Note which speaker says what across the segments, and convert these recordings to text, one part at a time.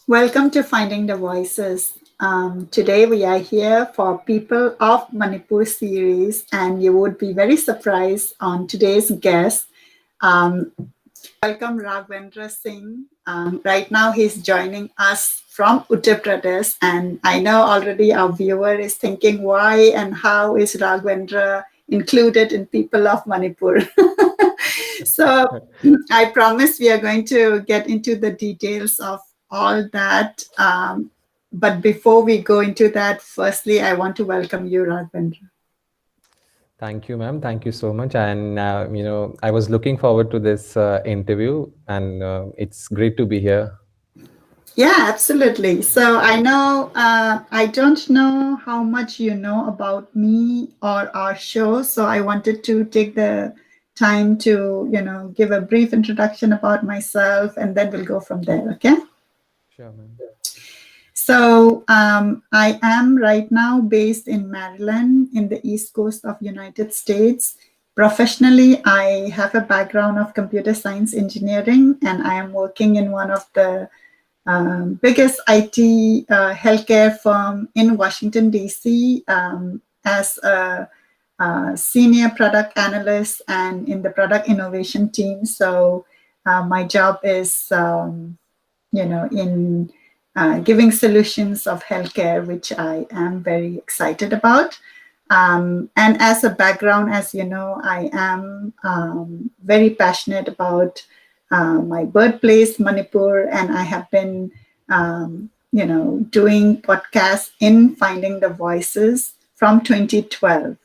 Speaker 1: Welcome to Finding the Voices. Today we are here for People of Manipur series, and you would be very surprised on today's guest. Um, Welcome Raghwendra Singh. Right now he's joining us from Uttar Pradesh, and I know already our viewer is thinking why and how is Raghwendra included in People of Manipur. So I promise we are going to get into the details of all that. But before we go into that, firstly, I want to welcome you, Raghwendra.
Speaker 2: Thank you, ma'am. Thank you so much. And, I was looking forward to this interview, and it's great to be here.
Speaker 1: Yeah, absolutely. So I know, I don't know how much you know about me or our show. So I wanted to take the time to, give a brief introduction about myself, and then we'll go from there. Okay.
Speaker 2: Sure, ma'am.
Speaker 1: So I am right now based in Maryland in the East Coast of United States. Professionally, I have a background of computer science engineering, and I am working in one of the biggest IT healthcare firm in Washington, D.C. As a senior product analyst and in the product innovation team. So my job is, in giving solutions of healthcare, which I am very excited about. And as a background, as you know, I am very passionate about my birthplace, Manipur, and I have been, doing podcasts in Finding the Voices from 2012.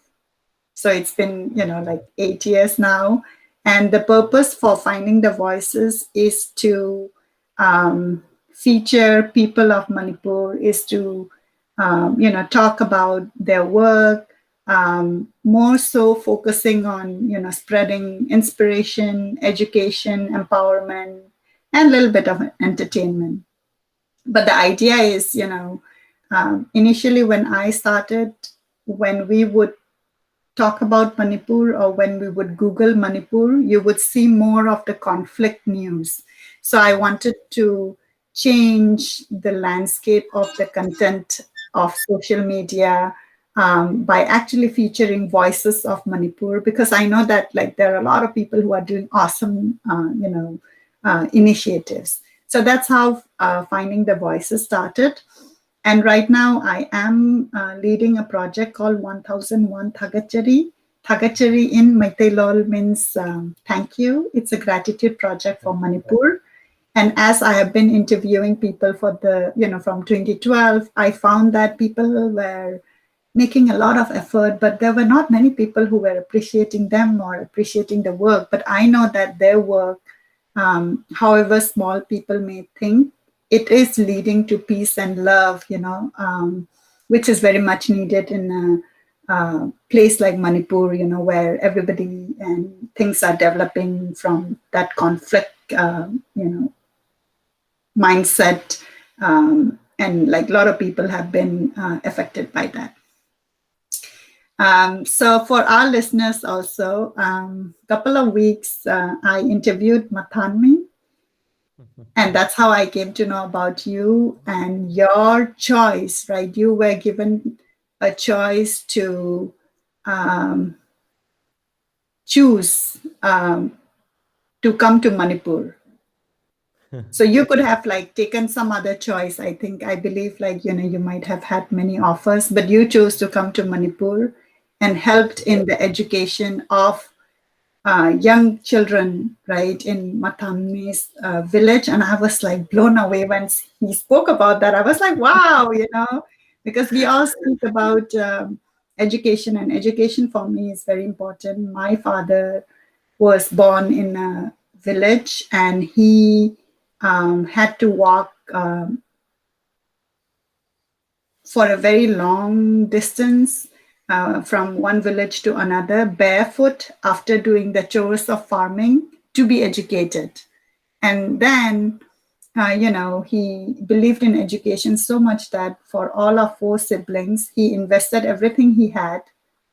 Speaker 1: So it's been, like 8 years now. And the purpose for Finding the Voices is to feature people of Manipur, is to, talk about their work, more so focusing on, spreading inspiration, education, empowerment, and a little bit of entertainment. But the idea is, initially when I started, when we would talk about Manipur or when we would Google Manipur, you would see more of the conflict news. So I wanted to change the landscape of the content of social media by actually featuring voices of Manipur, because I know that like there are a lot of people who are doing awesome, initiatives. So that's how Finding the Voices started. And right now, I am leading a project called 1001 Thagachari. Thagachari in Maithailol means thank you. It's a gratitude project for Manipur. And as I have been interviewing people for from 2012, I found that people were making a lot of effort, but there were not many people who were appreciating them or appreciating the work. But I know that their work, however small people may think, it is leading to peace and love, which is very much needed in a place like Manipur, where everybody and things are developing from that conflict, mindset. And like a lot of people have been affected by that. So for our listeners also, couple of weeks, I interviewed Mathanmi, and that's how I came to know about you and your choice, right? You were given a choice to choose to come to Manipur. So you could have like taken some other choice. I believe like, you might have had many offers, but you chose to come to Manipur and helped in the education of young children, right, in Mathanmi's village. And I was like blown away when he spoke about that. I was like, wow, because we all speak about education, and education for me is very important. My father was born in a village, and he had to walk for a very long distance from one village to another barefoot after doing the chores of farming to be educated. And then, he believed in education so much that for all of 4 siblings, he invested everything he had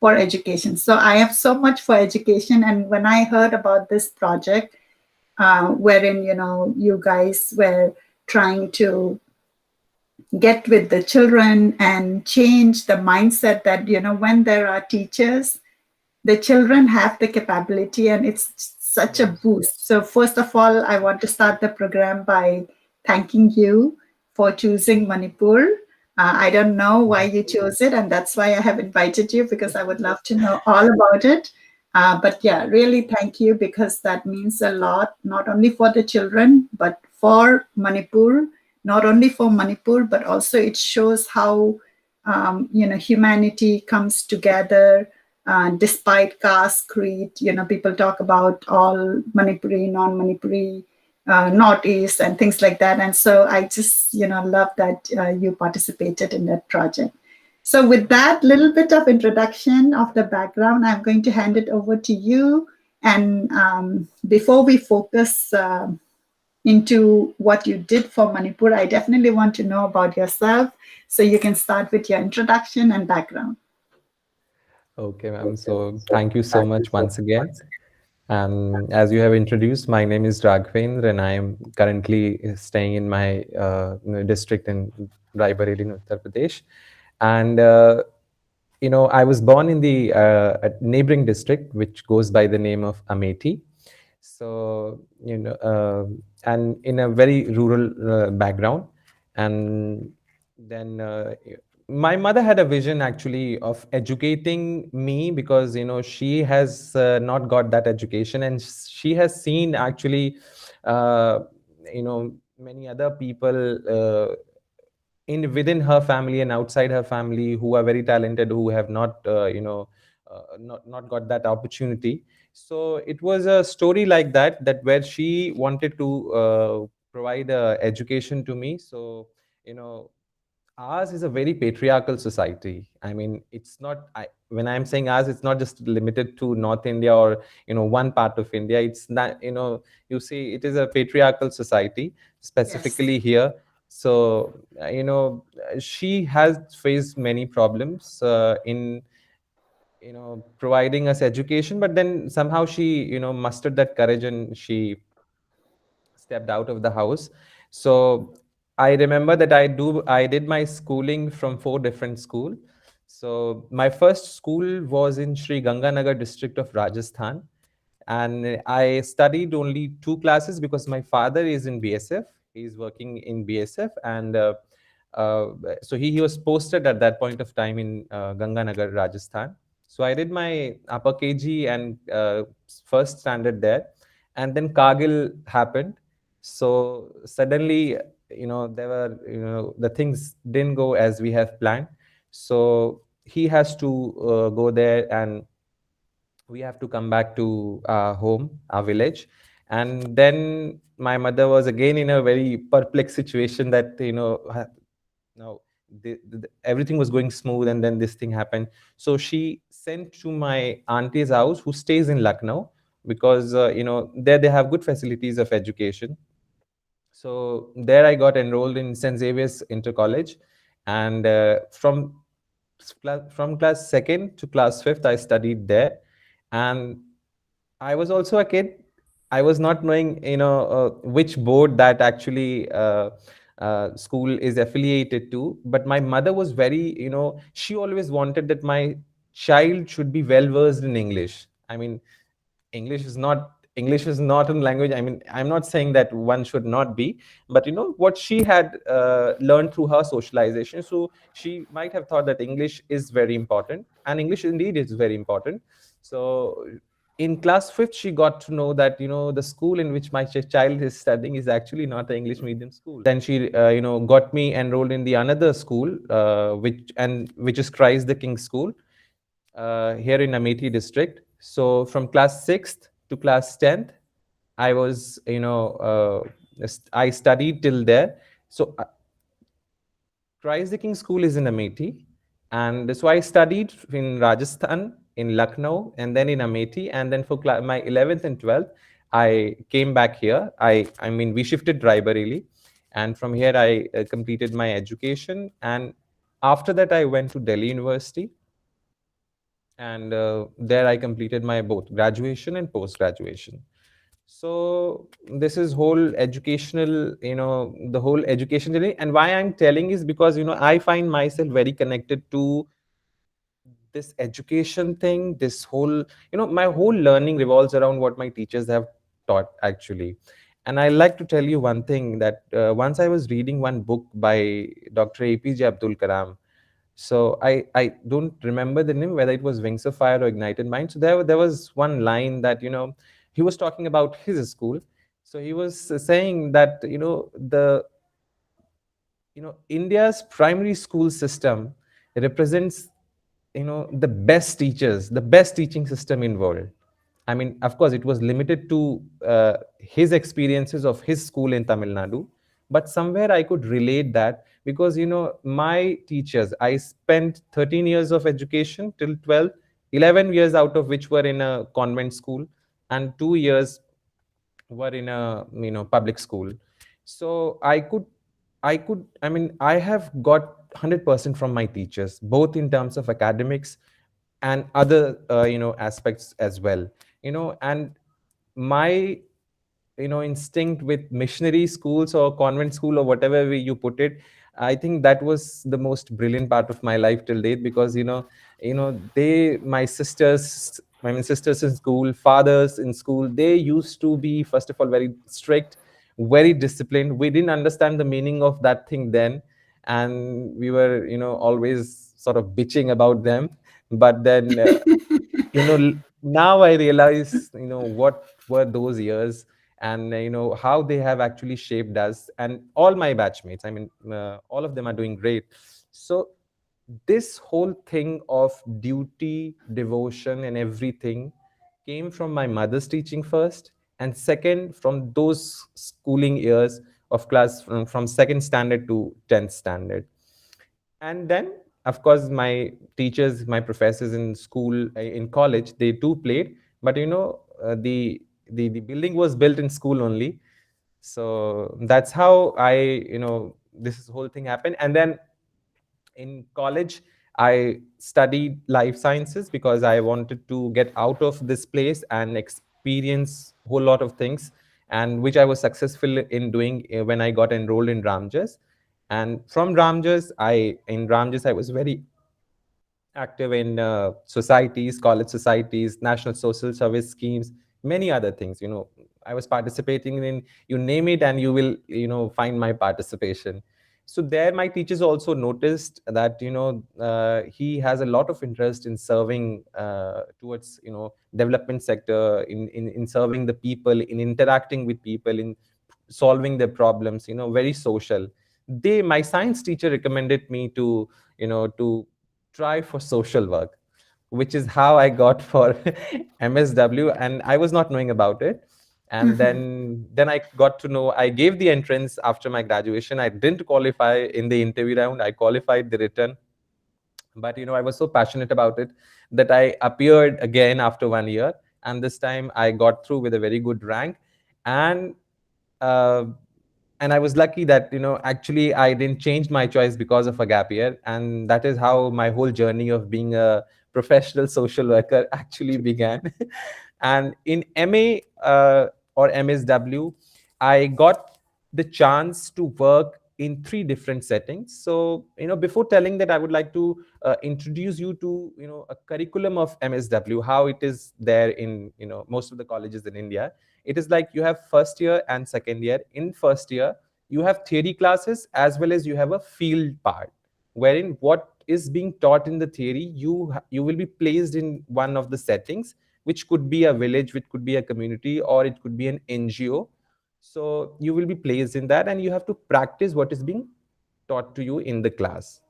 Speaker 1: for education. So I have so much for education. And when I heard about this project, wherein, you guys were trying to get with the children and change the mindset that, when there are teachers, the children have the capability, and it's such a
Speaker 2: Yes.
Speaker 1: boost. So first of all, I want to start the program by thanking you for choosing Manipur. I don't know why you chose it, and that's why I have invited you, because I would love to know all about it. But yeah, really thank you, because that means a lot, not only for the children, but for Manipur. Not only for Manipur, but also it shows how humanity comes together despite caste, creed. People talk about all Manipuri, non-Manipuri, Northeast, and things like that. And so I just, love that you participated in that project. So with that little bit of introduction of the background, I'm going to hand it over to you. And before we focus into what you did for Manipur, I definitely want to know about yourself. So you can start with your introduction and background.
Speaker 2: Okay, ma'am. So thank you so much once again. As you have introduced, my name is Raghwendra, and I am currently staying in my district in Raebareli, in Uttar Pradesh. And I was born in the neighboring district, which goes by the name of Amethi. So and in a very rural background. And then my mother had a vision actually of educating me, because she has not got that education, and she has seen actually uh, many other people in within her family and outside her family who are very talented, who have not not got that opportunity. So it was a story like that where she wanted to provide education to me. So you know ours is a very patriarchal society. I mean, it's not when I'm saying ours, it's not just limited to North India or one part of India. It's not, you see, it is a patriarchal society,
Speaker 1: Yes.
Speaker 2: specifically here. So she has faced many problems in providing us education, but then somehow she mustered that courage, and she stepped out of the house. So I remember that I did my schooling from four different school. So my first school was in Sri Ganganagar district of Rajasthan, and I studied only two classes because my father is in BSF. He's working in BSF, and uh, so he was posted at that point of time in Ganganagar, Rajasthan. So I did my upper KG and first standard there, and then Kargil happened. So suddenly, there were, the things didn't go as we have planned. So he has to go there, and we have to come back to our home, our village. And then my mother was again in a very perplexed situation that, now everything was going smooth, and then this thing happened. So she sent to my auntie's house, who stays in Lucknow, because, there they have good facilities of education. So there I got enrolled in St. Xavier's Inter College, and from class second to class fifth, I studied there. And I was also a kid. I was not knowing, which board that actually school is affiliated to. But my mother was very, she always wanted that my child should be well versed in English. I mean, English is not a language. I mean, I'm not saying that one should not be, but what she had learned through her socialization. So she might have thought that English is very important, and English indeed is very important. So in class fifth, she got to know that the school in which my child is studying is actually not an English medium school. Then she got me enrolled in the another school, which is Christ the King School, here in Amethi district. So from class 6th to class 10th, I was, I studied till there. So Christ the King School is in Amethi. And so I studied in Rajasthan, in Lucknow, and then in Amethi. And then for my 11th and 12th, I came back here. I mean, we shifted Raebareli. And from here, I completed my education. And after that, I went to Delhi University, and there I completed my both graduation and post graduation. So this is whole educational, the whole education journey. And why I'm telling is because, I find myself very connected to this education thing. This whole, my whole learning revolves around what my teachers have taught actually. And I like to tell you one thing, that once I was reading one book by Dr. APJ Abdul Kalam. So I don't remember the name, whether it was Wings of Fire or Ignited Mind. So there was one line that, he was talking about his school. So he was saying that, India's primary school system represents, the best teachers, the best teaching system in world. I mean, of course, it was limited to his experiences of his school in Tamil Nadu, but somewhere I could relate that, because my teachers, I spent 13 years of education till 12, 11 years out of which were in a convent school, and 2 years were in a public school. So I mean, I have got 100% from my teachers, both in terms of academics and other aspects as well. And my instinct with missionary schools or convent school or whatever way you put it, I think that was the most brilliant part of my life till date, because they, my sisters, I mean sisters in school, fathers in school, they used to be, first of all, very strict, very disciplined. We didn't understand the meaning of that thing then, and we were always sort of bitching about them. But then now I realize what were those years, and how they have actually shaped us, and all my batchmates, I mean, all of them are doing great. So this whole thing of duty, devotion, and everything came from my mother's teaching first, and second from those schooling years of class from second standard to 10th standard. And then, of course, my teachers, my professors in school, in college, they too played. But the building was built in school only. So that's how this whole thing happened. And then in college, I studied life sciences because I wanted to get out of this place and experience a whole lot of things, and which I was successful in doing when I got enrolled in Ramjas. And from Ramjas, I was very active in societies, college societies, national social service schemes, many other things. I was participating in, you name it, and you will, find my participation. So there, my teachers also noticed that, he has a lot of interest in serving towards, development sector, in serving the people, in interacting with people, in solving their problems, very social. My science teacher recommended me to, to try for social work, which is how I got for MSW, and I was not knowing about it. And then I got to know. I gave the entrance after my graduation. I didn't qualify in the interview round. I qualified the written, but I was so passionate about it that I appeared again after 1 year, and this time I got through with a very good rank. And uh, and I was lucky that actually I didn't change my choice because of a gap year, and that is how my whole journey of being a professional social worker actually began. And in MA or MSW, I got the chance to work in three different settings. So before telling that, I would like to introduce you to a curriculum of MSW, how it is there in most of the colleges in India. It is like you have first year and second year. In first year, you have theory classes as well as you have a field part, wherein what is being taught in the theory, you will be placed in one of the settings, which could be a village, which could be a community, or it could be an NGO. So you will be placed in that, and you have to practice what is being taught to you in the class.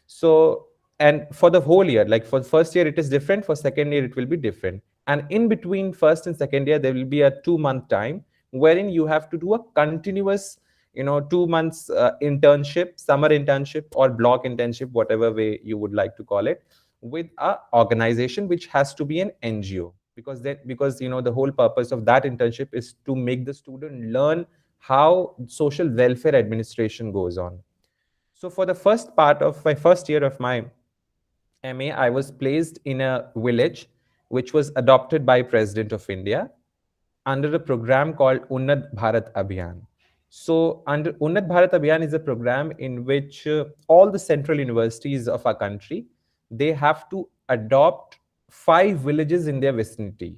Speaker 2: So, and for the whole year, like for first year it is different, for second year it will be different, and in between first and second year there will be a 2 month time wherein you have to do a continuous 2 months internship, summer internship or block internship, whatever way you would like to call it, with a organization which has to be an NGO, because the whole purpose of that internship is to make the student learn how social welfare administration goes on. So for the first part of my first year of my MA, I was placed in a village which was adopted by President of India. under a program called Unnat Bharat Abhiyan. So, under Unnat Bharat Abhiyan is a program in which all the central universities of our country, they have to adopt 5 villages in their vicinity,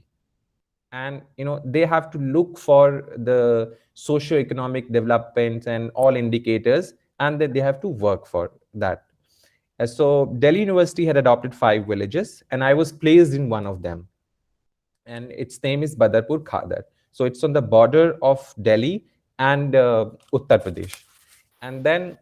Speaker 2: and they have to look for the socio-economic developments and all indicators, and that they have to work for that. So Delhi University had adopted 5 villages, and I was placed in one of them, and its name is Badarpur Khadar. So it's on the border of Delhi and Uttar Pradesh. And then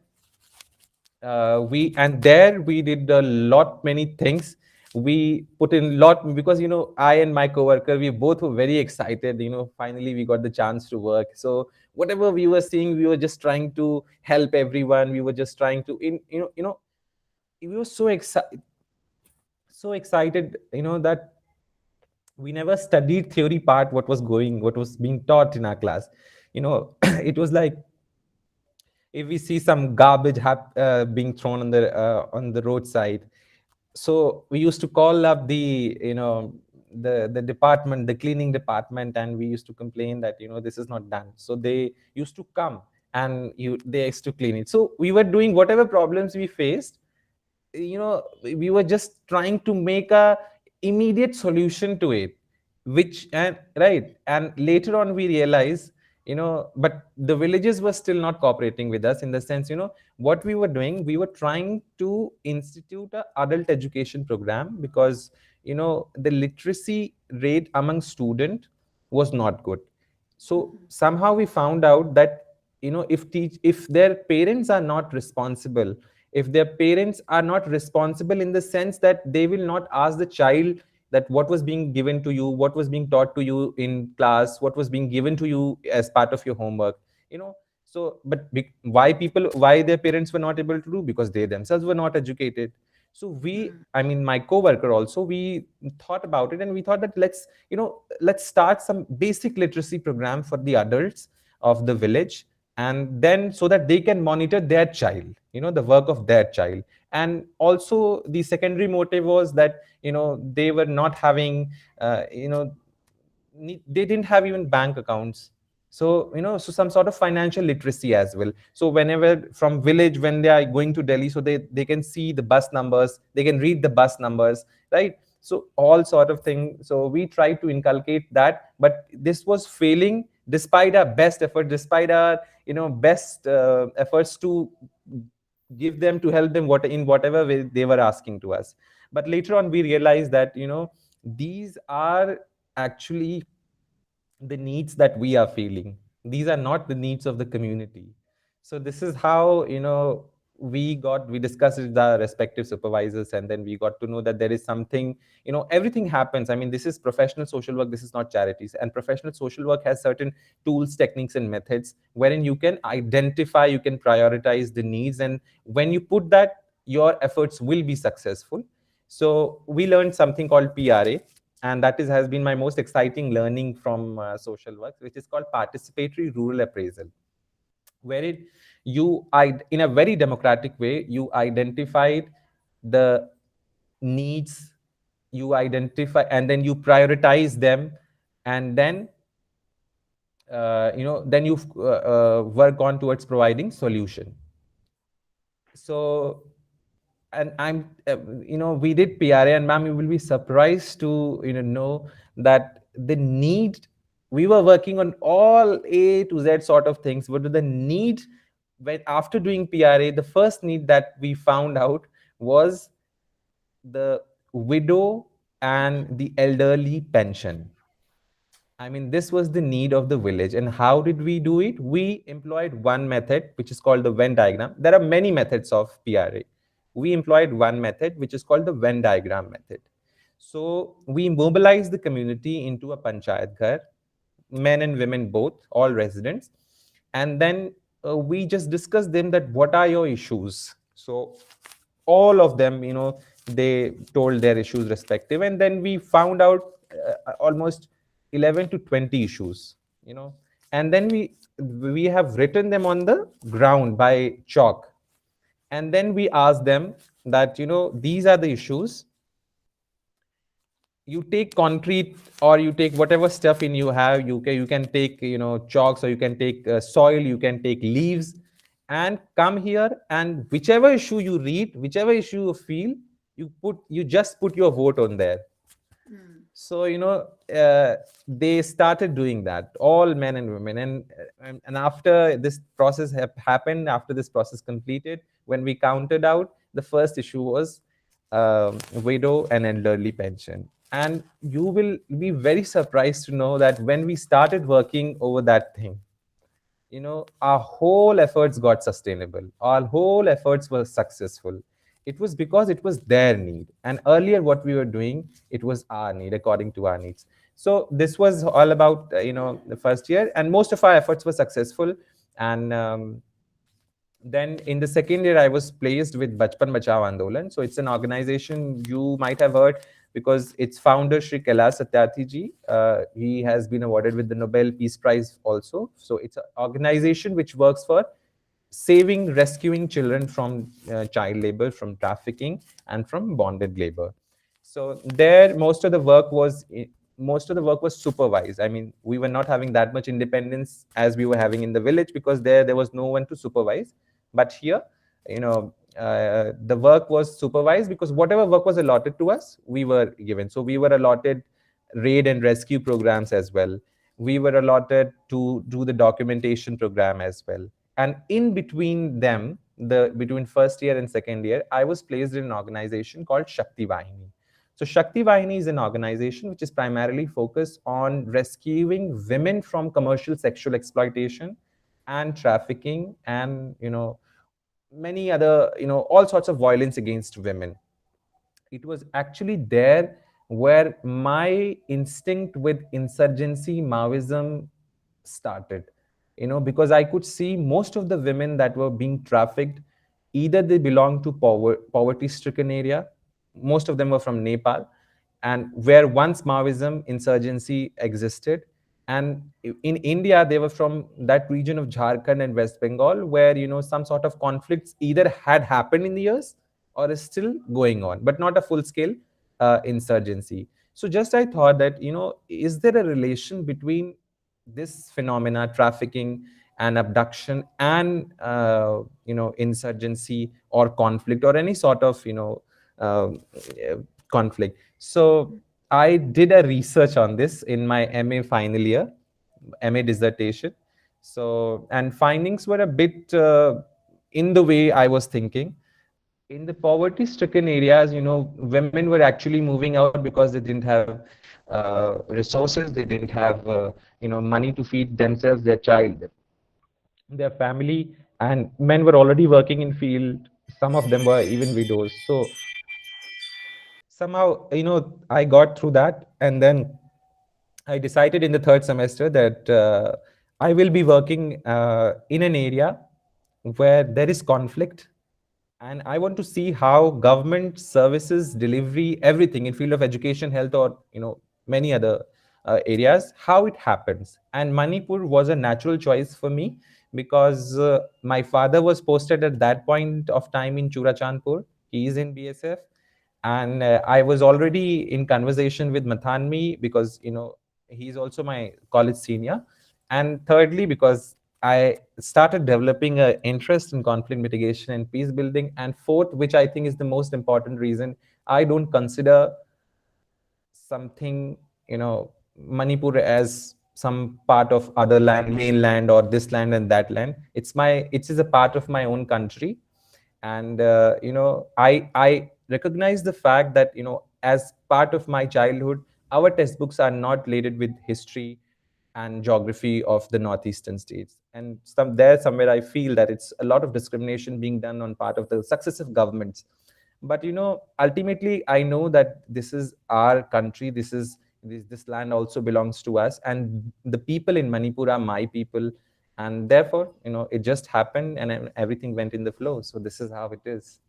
Speaker 2: we did a lot many things. We put in lot, because I and my coworker, we both were very excited. Finally we got the chance to work. So whatever we were seeing, we were just trying to help everyone. We were just trying to we were so excited, that we never studied theory part, what was being taught in our class. It was like, if we see some garbage being thrown on the roadside, so we used to call up the department, the cleaning department, and we used to complain that this is not done. So they used to come, and they used to clean it. So we were doing whatever problems we faced. We were just trying to make a immediate solution to it, which, and right, and later on we realized, but the villages were still not cooperating with us, in the sense, what we were doing, we were trying to institute a adult education program, because the literacy rate among student was not good. So somehow we found out that, if their parents are not responsible, if their parents are not responsible in the sense that they will not ask the child that what was being given to you, what was being taught to you in class, what was being given to you as part of your homework. So but why their parents were not able to do, because they themselves were not educated. So I mean, my coworker also, we thought about it, and we thought that let's start some basic literacy program for the adults of the village, and then so that they can monitor their child, the work of their child. And also the secondary motive was that they were not having they didn't have even bank accounts. So so some sort of financial literacy as well. So whenever from village, when they are going to Delhi, so they can see the bus numbers, they can read the bus numbers, right? So all sort of thing. So we tried to inculcate that, but this was failing, despite our best effort, despite our best efforts to give them, to help them in whatever way they were asking to us. But later on we realized that these are actually the needs that we are feeling. These are not the needs of the community. So this is how we discussed with the respective supervisors, and then we got to know that there is something, everything happens. I mean, this is professional social work, this is not charities. And professional social work has certain tools, techniques, and methods wherein you can identify, you can prioritize the needs, and when you put that, your efforts will be successful. So we learned something called PRA, and that has been my most exciting learning from social work, which is called participatory rural appraisal, where in a very democratic way, you identified the needs, you identify, and then you prioritize them, and then then you work on towards providing solution. So, and we did PRA, and ma'am, you will be surprised to know that the need, we were working on all A to Z sort of things, but the need, when after doing PRA, the first need that we found out was the widow and the elderly pension. I mean, this was the need of the village. And how did we do it? We employed one method, which is called the Venn diagram. There are many methods of PRA. We employed one method, which is called the Venn diagram method. So we mobilized the community into a panchayat ghar, men and women both, all residents. And then we just discussed them that what are your issues. So all of them, they told their issues respective. And then we found out almost 11 to 20 issues, and then we have written them on the ground by chalk. And then we asked them that, these are the issues. you take concrete, or you take whatever stuff in you have, you can take, chalks, or you can take soil, you can take leaves, and come here, and whichever issue you read, whichever issue you feel, you just put your vote on there. So they started doing that, all men and women, and after this process happened, after this process completed, when we counted out, the first issue was widow and elderly pension. And you will be very surprised to know that when we started working over that thing, our whole efforts got sustainable, our whole efforts were successful. It was because it was their need, and earlier what we were doing, it was our need, according to our needs. So this was all about the first year, and most of our efforts were successful. And then in the second year, I was placed with Bachpan Bachao Andolan. So it's an organization you might have heard, because its founder, Shri Kailash Satyarthi ji, he has been awarded with the Nobel Peace Prize also. So it's an organization which works for saving, rescuing children from child labor, from trafficking, and from bonded labor. So there, most of the work was supervised. I mean, we were not having that much independence as we were having in the village, because there was no one to supervise. But here, the work was supervised, because whatever work was allotted to us, we were given. So we were allotted raid and rescue programs as well. We were allotted to do the documentation program as well. And in between them, between first year and second year, I was placed in an organization called Shakti Vahini. So Shakti Vahini is an organization which is primarily focused on rescuing women from commercial sexual exploitation and trafficking, and many other, all sorts of violence against women. It was actually there where my instinct with insurgency, Maoism started. Because I could see most of the women that were being trafficked, either they belonged to poverty stricken area, most of them were from Nepal, and where once Maoism insurgency existed. And in India, they were from that region of Jharkhand and West Bengal, where some sort of conflicts either had happened in the years or is still going on, but not a full scale insurgency. So just I thought that, is there a relation between this phenomena, trafficking and abduction, and insurgency or conflict, or any sort of uh, conflict? So I did a research on this in my MA final year, MA dissertation. So, and findings were a bit in the way I was thinking. In the poverty stricken areas, women were actually moving out because they didn't have resources, they didn't have money to feed themselves, their child, their family. And men were already working in field, some of them were even widows. So somehow, I got through that, and then I decided in the third semester that I will be working in an area where there is conflict, and I want to see how government services delivery, everything in field of education, health, or many other areas, how it happens. And Manipur was a natural choice for me, because my father was posted at that point of time in Churachandpur. He is in BSF, and I was already in conversation with Mathanmi, because he's also my college senior. And thirdly, because I started developing an interest in conflict mitigation and peace building. And fourth, which I think is the most important reason, I don't consider something, Manipur as some part of other land, mainland, or this land and that land. It is a part of my own country. And I recognize the fact that as part of my childhood, our textbooks are not loaded with history and geography of the northeastern states. And somewhere I feel that it's a lot of discrimination being done on part of the successive governments. But ultimately, I know that this is our country, this land also belongs to us, and the people in Manipur are my people. And therefore, it just happened, and everything went in the flow. So this is how it is.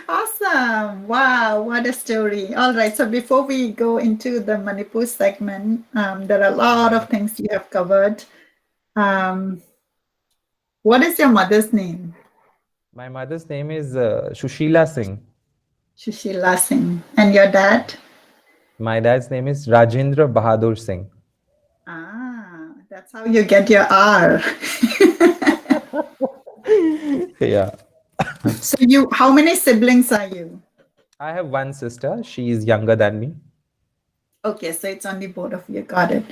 Speaker 1: Awesome. Wow, what a story. All right. So before we go into the Manipur segment, there are a lot of things you have covered. What is your mother's name?
Speaker 2: My mother's name is Shushila Singh.
Speaker 1: Shushila Singh. And your dad?
Speaker 2: My dad's name is Rajendra Bahadur Singh.
Speaker 1: Ah, that's how you get your R.
Speaker 2: Yeah.
Speaker 1: So how many siblings are you?
Speaker 2: I have one sister. She is younger than me.
Speaker 1: Okay, so it's only both of you. Got it.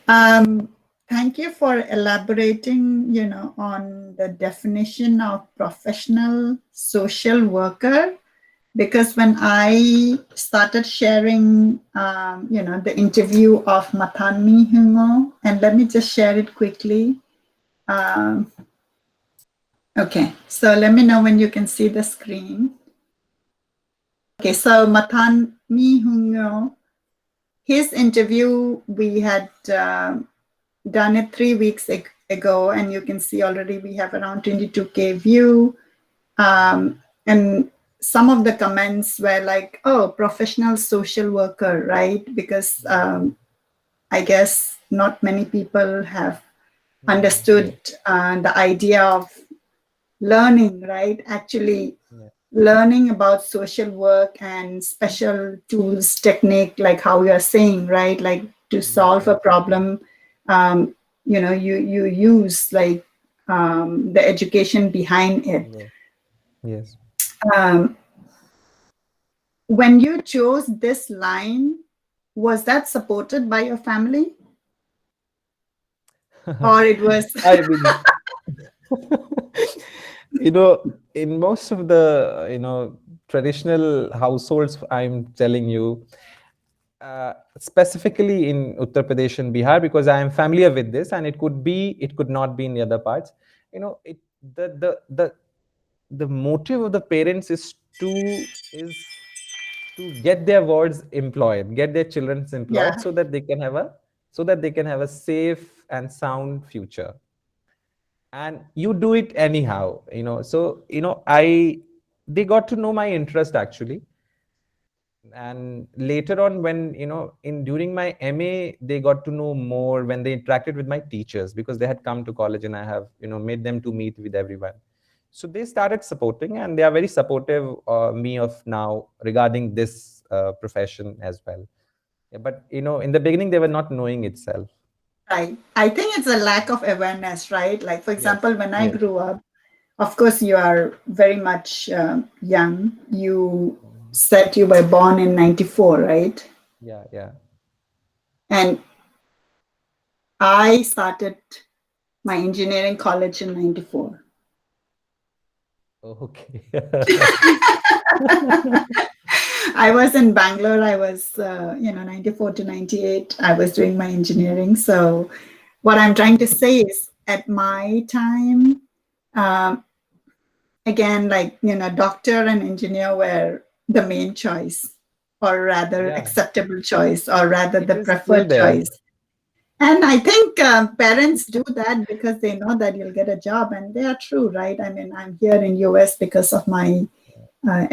Speaker 1: Um, Thank you for elaborating, on the definition of professional social worker. Because when I started sharing, the interview of Mathanmi Hungyo, and let me just share it quickly. Okay, so let me know when you can see the screen. Okay, so Mathanmi Hungyo, his interview, we had done it 3 weeks ago, and you can see already we have around 22K view. And some of the comments were like, oh, professional social worker, right? Because I guess not many people have understood the idea of learning, right? Actually learning about social work and special tools, technique, like how you're saying, right? Like to solve a problem, you use like the education behind it.
Speaker 2: Yes.
Speaker 1: When you chose this line, was that supported by your family? Or it was
Speaker 2: I mean, in most of the, traditional households, I'm telling you, specifically in Uttar Pradesh and Bihar, because I am familiar with this, and it could not be in the other parts. The motive of the parents is to get their wards employed, get their children employed,
Speaker 1: yeah,
Speaker 2: so that they can have a safe and sound future. And you do it anyhow, so I they got to know my interest, actually. And later on, when in during my MA, they got to know more when they interacted with my teachers, because they had come to college and I have made them to meet with everyone. So they started supporting, and they are very supportive me of now regarding this profession as well. Yeah, but in the beginning, they were not knowing itself.
Speaker 1: right. I think it's a lack of awareness, right? Like, for
Speaker 2: Yes.
Speaker 1: example, when I
Speaker 2: Yes.
Speaker 1: grew up, of course, you are very much young. You said you were born in 94, right?
Speaker 2: Yeah. Yeah.
Speaker 1: And I started my engineering college in 94.
Speaker 2: Okay.
Speaker 1: I was in Bangalore. I was, 94 to 98. I was doing my engineering. So, what I'm trying to say is, at my time, um, again, like, doctor and engineer were the main choice, or rather,
Speaker 2: Yeah.
Speaker 1: acceptable choice, or rather,
Speaker 2: It
Speaker 1: the
Speaker 2: is still
Speaker 1: preferred
Speaker 2: there.
Speaker 1: choice. And I think parents do that because they know that you'll get a job, and they are true, right? I mean, I'm here in US because of my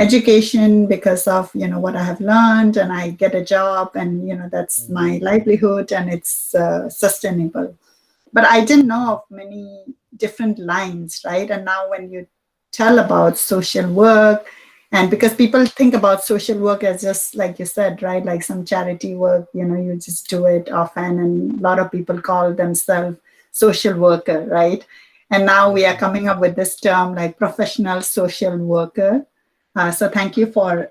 Speaker 1: education, because of what I have learned, and I get a job, and that's my livelihood, and it's sustainable. But I didn't know of many different lines, right? And now when you tell about social work, and because people think about social work as just like you said, right, like some charity work, you just do it often, and a lot of people call themselves social worker, right? And now we are coming up with this term like professional social worker. So thank you for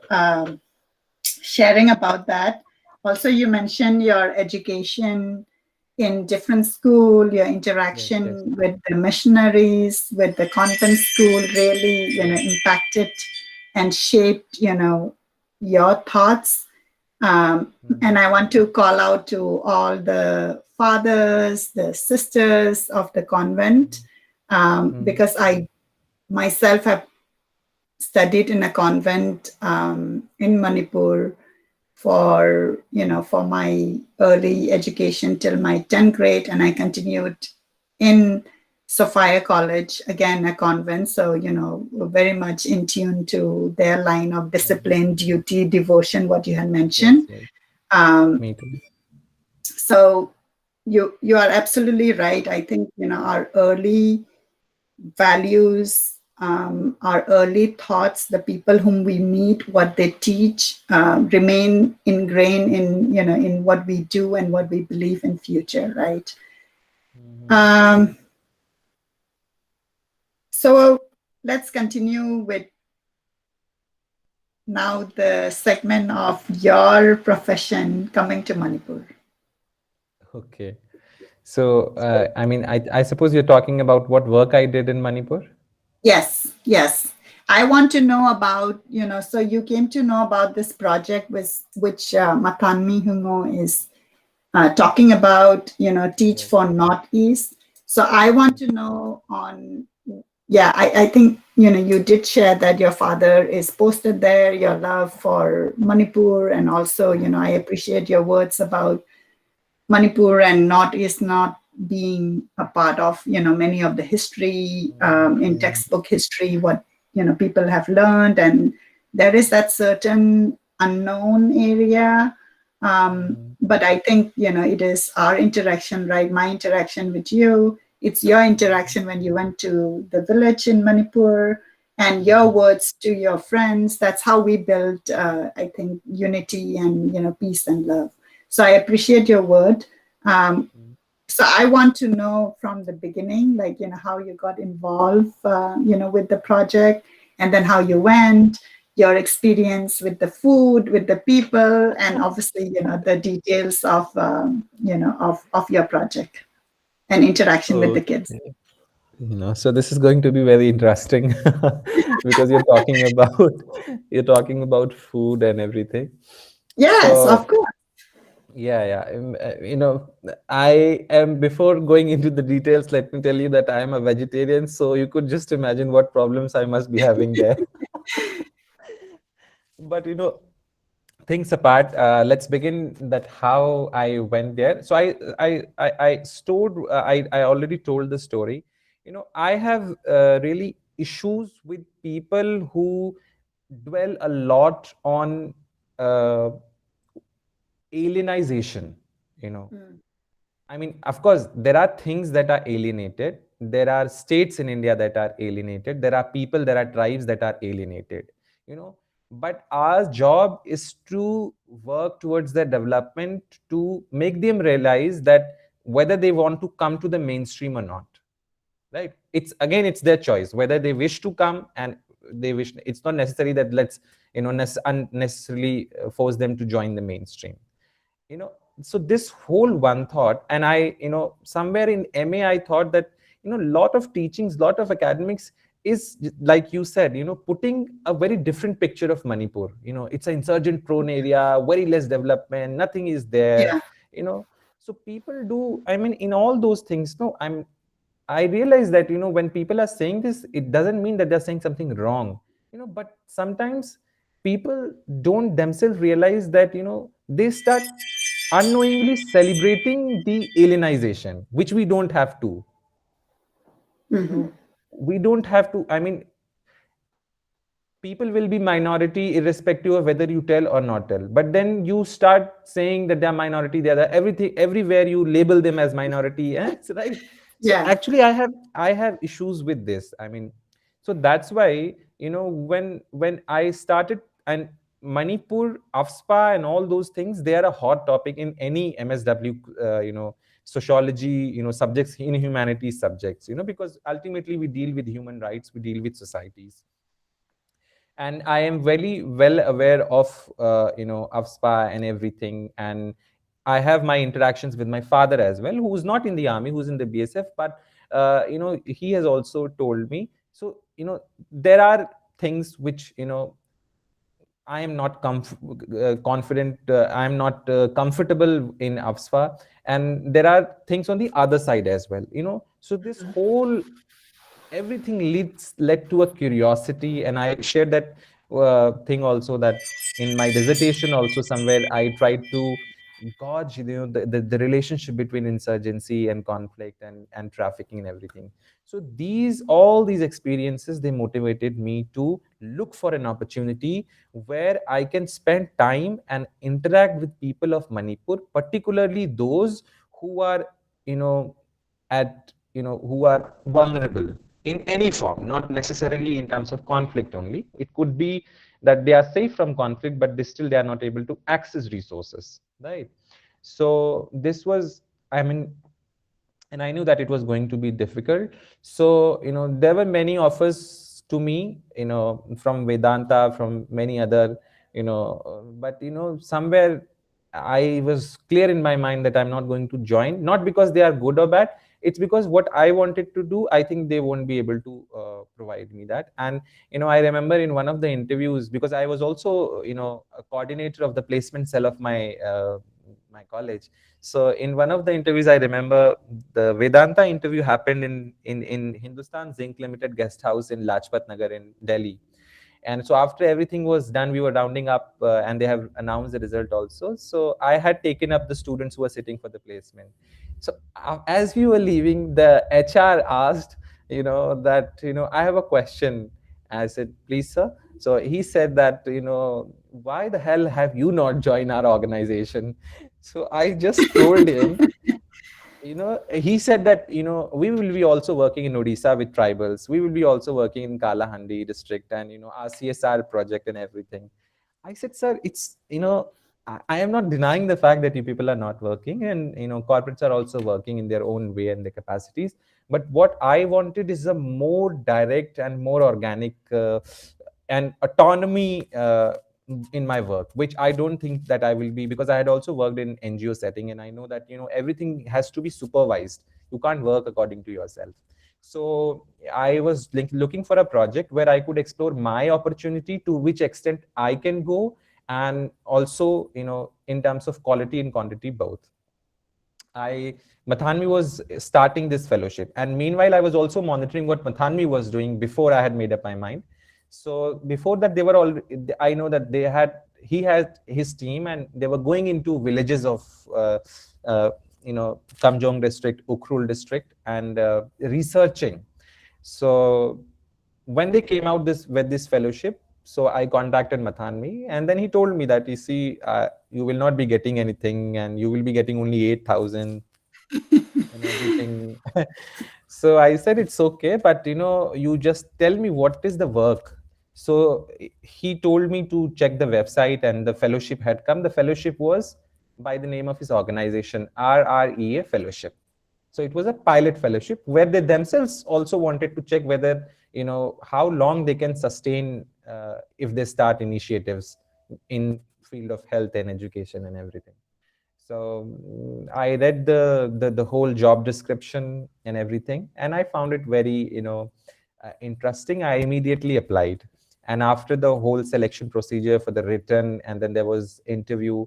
Speaker 1: sharing about that. Also, you mentioned your education in different school, your
Speaker 2: Yes. Yes.
Speaker 1: interaction with the missionaries, with the convent school really, impacted and shaped, your thoughts. And I want to call out to all the fathers, the sisters of the convent, because I myself have studied in a convent in Manipur for my early education till my 10th grade, and I continued in Sophia College, again a convent. So we're very much in tune to their line of discipline, duty, devotion, what you had
Speaker 2: Yes.
Speaker 1: mentioned.
Speaker 2: Yes.
Speaker 1: Um,
Speaker 2: Me too.
Speaker 1: so you are absolutely right. I think our early values our early thoughts, the people whom we meet, what they teach, remain ingrained in in what we do and what we believe in future, right? Um, so let's continue with now the segment of your profession coming to Manipur.
Speaker 2: Okay. So, I mean, I suppose you're talking about what work I did in Manipur?
Speaker 1: Yes, yes. I want to know about, so you came to know about this project which Mathanmi Hungyo is talking about, teach
Speaker 2: Yes.
Speaker 1: for Northeast. So I want to know on, yeah, I think, you did share that your father is posted there, your love for Manipur, and also, I appreciate your words about Manipur and Northeast not being a part of many of the history in textbook history, what people have learned, and there is that certain unknown area. But I think it is our interaction, right? My interaction with you. It's your interaction when you went to the village in Manipur, and your words to your friends. That's how we build, I think, unity and peace and love. So I appreciate your word. Um, so I want to know from the beginning, like, how you got involved, with the project, and then how you went, your experience with the food, with the people, and obviously, the details of, of your project and interaction with the kids.
Speaker 2: Okay. So this is going to be very interesting because you're talking about food and everything.
Speaker 1: Yes, of
Speaker 2: So
Speaker 1: course.
Speaker 2: yeah, yeah. I am, before going into the details, let me tell you that I am a vegetarian, so you could just imagine what problems I must be having there. But things apart, let's begin that how I went there. So I stored, I already told the story. I have really issues with people who dwell a lot on uh, alienization. you know
Speaker 1: Mm.
Speaker 2: I mean, of course, there are things that are alienated. There are states in India that are alienated. There are people, there are tribes that are alienated. You know, but our job is to work towards their development, to make them realize that whether they want to come to the mainstream or not, right? It's again, it's their choice whether they wish to come, and they wish. It's not necessary that let's unnecessarily force them to join the mainstream. you know so this whole one thought, and I, somewhere in MA I thought that, lot of teachings, lot of academics is like you said, putting a very different picture of Manipur. It's an insurgent prone area, very less development, nothing is there.
Speaker 1: Yeah.
Speaker 2: you know so people do, I mean, in all those things, no, I realize that, when people are saying this, it doesn't mean that they're saying something wrong. But sometimes people don't themselves realize that, they start unknowingly celebrating the alienization, which we don't have to. You
Speaker 1: Hmm.
Speaker 2: know, we don't have to. I mean, people will be minority irrespective of whether you tell or not tell. But then you start saying that they're minority, they're everything, everywhere you label them as minority. So, right? So
Speaker 1: Yeah.
Speaker 2: actually, I have issues with this. I mean, so that's why, when I started, and Manipur, AFSPA, and all those things, they are a hot topic in any MSW, sociology, subjects, in humanities subjects, because ultimately we deal with human rights, we deal with societies. And I am very well aware of, AFSPA and everything. And I have my interactions with my father as well, who's not in the army, who's in the BSF, but he has also told me. So, there are things which, I am not confident. I am not comfortable in AFSPA, and there are things on the other side as well. So this whole everything led to a curiosity, and I shared that thing also, that in my dissertation also somewhere I tried to gauge, the relationship between insurgency and conflict and trafficking and everything. So all these experiences, they motivated me to look for an opportunity where I can spend time and interact with people of Manipur, particularly those who are, at who are vulnerable. in any form, not necessarily in terms of conflict only. It could be that they are safe from conflict, but still they are not able to access resources, right? So this was, I mean, and I knew that it was going to be difficult. So, there were many offers to me, from Vedanta, from many other, but, somewhere I was clear in my mind that I'm not going to join, not because they are good or bad. It's because what I wanted to do, I think they won't be able to provide me that. And, I remember in one of the interviews, because I was also, a coordinator of the placement cell of my college. So in one of the interviews, I remember the Vedanta interview happened in Hindustan Zinc Limited guest house in Lajpat Nagar in Delhi. And so after everything was done, we were rounding up, and they have announced the result also. So I had taken up the students who were sitting for the placement. So as we were leaving, the HR asked, that, I have a question. I said, please, sir. So he said that, why the hell have you not joined our organization? So I just told him, he said that, we will be also working in Odisha with tribals. We will be also working in Kalahandi district and, our CSR project and everything. I said, sir, it's, I am not denying the fact that you people are not working, and, corporates are also working in their own way and their capacities. But what I wanted is a more direct and more organic and autonomy in my work, which I don't think that I will be, because I had also worked in NGO setting, and I know that, everything has to be supervised. You can't work according to yourself. So I was looking for a project where I could explore my opportunity, to which extent I can go, and also, in terms of quality and quantity both. I Mathanmi was starting this fellowship, and meanwhile I was also monitoring what Mathanmi was doing before I had made up my mind. So before that, they were all. I know that he had his team, and they were going into villages of uh, Kamjong District, Ukhrul District, and researching. So when they came out with this fellowship, so I contacted Mathanmi, and then he told me that, you see, you will not be getting anything, and you will be getting only 8,000 and everything. So I said, it's okay, but, you just tell me what is the work. So he told me to check the website, and the fellowship had come. The fellowship was by the name of his organization, RREA Fellowship. So it was a pilot fellowship where they themselves also wanted to check whether, how long they can sustain if they start initiatives in field of health and education and everything. So I read the whole job description and everything, and I found it very, interesting. I immediately applied, and after the whole selection procedure for the written, and then there was interview,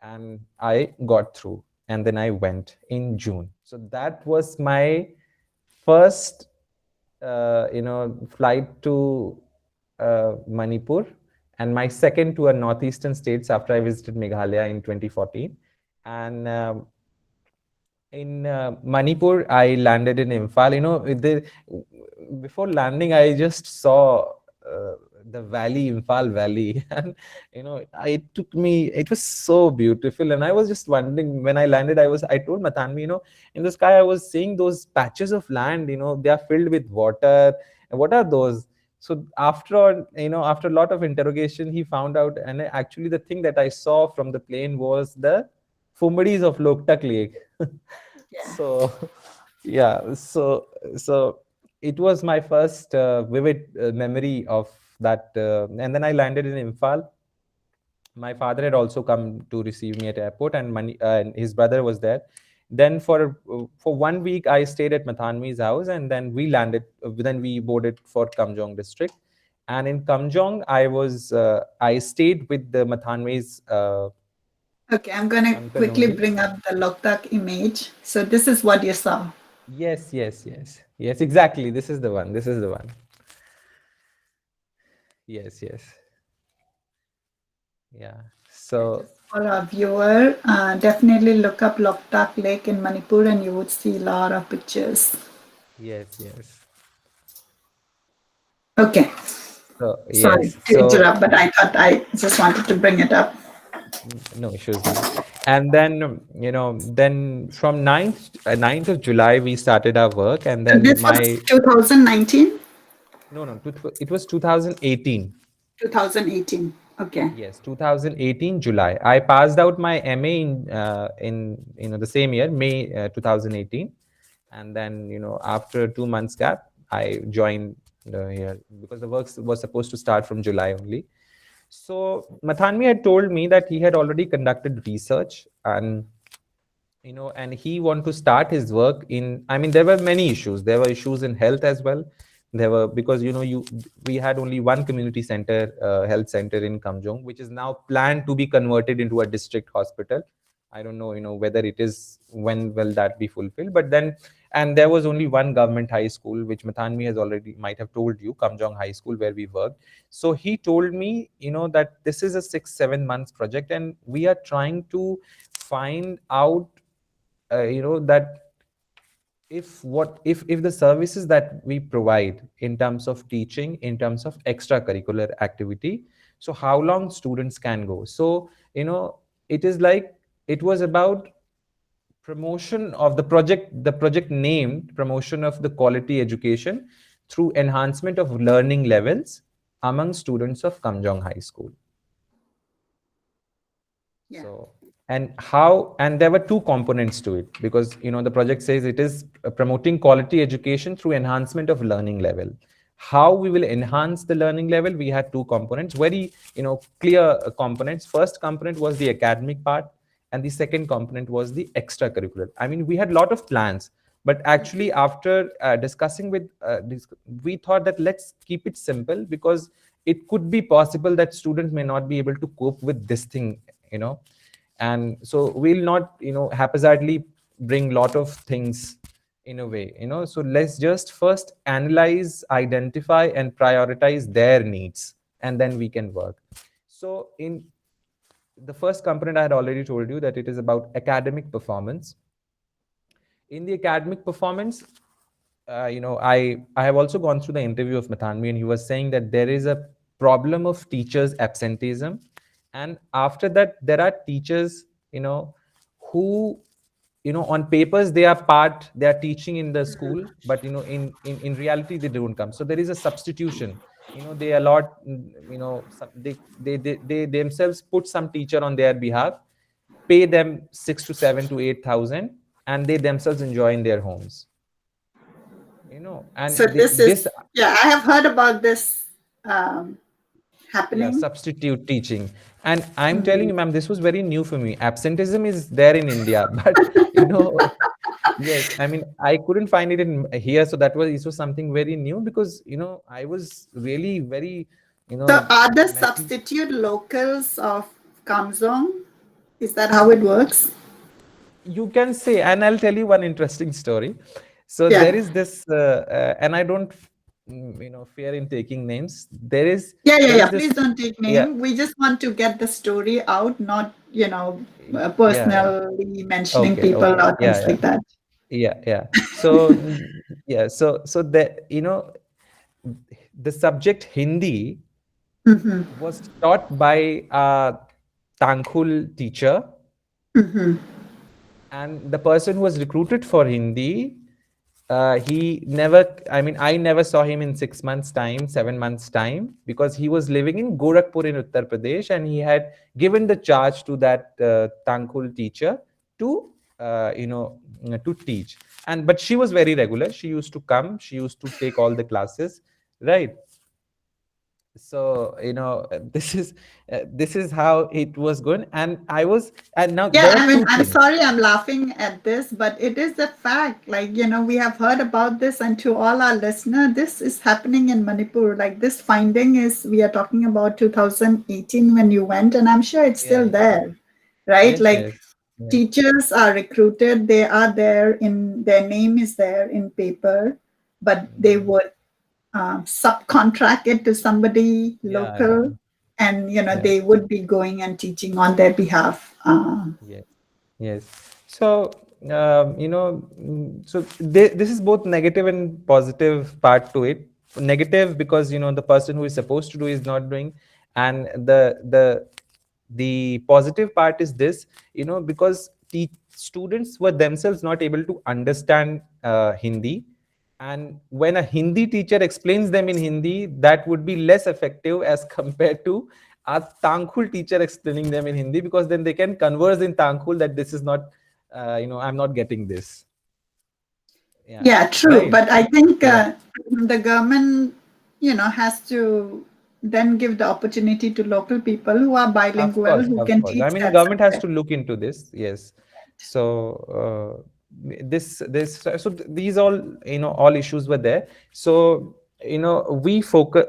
Speaker 2: and I got through, and then I went in June. So that was my first, flight to Manipur, and my second to a northeastern states after I visited Meghalaya in 2014. And in Manipur, I landed in Imphal. Before landing, I just saw the valley, Imphal Valley, and it was so beautiful. And I was just wondering, when I landed, I told Mathanmi, in the sky, I was seeing those patches of land. They are filled with water. And what are those? So after a lot of interrogation, he found out, and actually the thing that I saw from the plane was the Fumbadis of Loktak Lake.
Speaker 1: Yeah.
Speaker 2: So yeah, so it was my first vivid memory of that. And then I landed in Imphal. My father had also come to receive me at airport, and and his brother was there. Then for 1 week, I stayed at Mathanmi's house, and then we landed. Then we boarded for Kamjong district, and in Kamjong, I stayed with the Mathanmi's
Speaker 1: Okay, I'm going to
Speaker 2: uncle
Speaker 1: quickly
Speaker 2: only.
Speaker 1: bring up the Loktak image. So this is what you saw.
Speaker 2: Yes, yes, yes, yes. Exactly. This is the one. This is the one. Yes, yes. Yeah.
Speaker 1: Yeah,
Speaker 2: So
Speaker 1: just for our viewer, definitely look up Loktak Lake in Manipur and you would see a lot of pictures.
Speaker 2: yes, yes.
Speaker 1: Okay,
Speaker 2: So
Speaker 1: sorry
Speaker 2: yes.
Speaker 1: to
Speaker 2: So
Speaker 1: interrupt, but I thought I just wanted to bring it up.
Speaker 2: no issues, ma'am. And then then from 9th of July we started our work, and
Speaker 1: So
Speaker 2: then
Speaker 1: this was 2019?
Speaker 2: no, it was 2018.
Speaker 1: 2018. Okay.
Speaker 2: Yes, 2018 July. I passed out my MA in the same year, May 2018, and then after 2 months gap, I joined here because the work was supposed to start from July only. So Mathanmi had told me that he had already conducted research, and and he wanted to start his work in, I mean, there were many issues. There were issues in health as well. There were, because we had only one community center, health center in Kamjong, which is now planned to be converted into a district hospital. I don't know, whether it is, when will that be fulfilled. But then, and there was only one government high school, which Mathanmi has already might have told you, Kamjong High School, where we worked. So he told me, that this is a 6-7 months project, and we are trying to find out, that if the services that we provide in terms of teaching, in terms of extracurricular activity, so how long students can go. So it is like, it was about promotion of the project named promotion of the quality education through enhancement of learning levels among students of Kamjong High School.
Speaker 1: Yeah.
Speaker 2: So, and there were two components to it, because the project says it is promoting quality education through enhancement of learning level. How we will enhance the learning level, we had two components, very clear components. First component was the academic part, and the second component was the extracurricular. I mean, we had a lot of plans, but actually after discussing with we thought that let's keep it simple, because it could be possible that students may not be able to cope with this thing, and so we'll not haphazardly bring lot of things in a way, so let's just first analyze, identify, and prioritize their needs, and then we can work. So in the first component, I had already told you that it is about academic performance. In the academic performance, I have also gone through the interview of Mathanmi, and he was saying that there is a problem of teachers' absenteeism, and after that, there are teachers, who, on papers they are teaching in the school, but in reality they don't come. So there is a substitution. They allot, they themselves put some teacher on their behalf, pay them 6 to 7 to 8,000, and they themselves enjoy in their homes. And
Speaker 1: So this is, yeah, I have heard about this happening.
Speaker 2: Yeah, substitute teaching. And I'm telling you, ma'am, this was very new for me. Absenteeism is there in India, but yes, I mean, I couldn't find it in here. So it was something very new, because I was really very
Speaker 1: So are the substitute locals of Kamjong? Is that how it works?
Speaker 2: You can say, and I'll tell you one interesting story. So there is this, and I don't, fear in taking names. There is,
Speaker 1: yeah. Please don't take name. Yeah. We just want to get the story out, not personally mentioning people or things like that.
Speaker 2: Yeah. So so the the subject Hindi was taught by a Tangkhul teacher. And the person who was recruited for Hindi, he never, I mean, I never saw him in 6 months' time, 7 months' time, because he was living in Gorakhpur in Uttar Pradesh, and he had given the charge to that Tangkhul teacher to, to teach. But she was very regular. She used to come. She used to take all the classes, right? So this is how it was going, and I was, and now
Speaker 1: I mean, I'm sorry I'm laughing at this, but it is a fact. Like, we have heard about this, and to all our listeners, this is happening in Manipur. Like, this finding is, we are talking about 2018 when you went, and I'm sure it's still there, right? Like, teachers are recruited, they are there, their name is there in paper, but they would subcontract it to somebody local, and they would be going and teaching on their behalf.
Speaker 2: Yes. So so this is both negative and positive part to it. Negative because the person who is supposed to do is not doing, and the the positive part is this, because the students were themselves not able to understand Hindi, and when a Hindi teacher explains them in Hindi, that would be less effective as compared to a Tangkhul teacher explaining them in Hindi, because then they can converse in Tangkhul that this is not, I'm not getting this.
Speaker 1: Yeah, true.
Speaker 2: Right.
Speaker 1: But I think
Speaker 2: Yeah.
Speaker 1: the government, has to then give the opportunity to local people who are
Speaker 2: Of
Speaker 1: bilingual
Speaker 2: course,
Speaker 1: who
Speaker 2: of
Speaker 1: can
Speaker 2: course. I
Speaker 1: teach
Speaker 2: mean,
Speaker 1: that
Speaker 2: government has to
Speaker 1: subject.
Speaker 2: look into this. Yes. So these all, all issues were there. So we focus.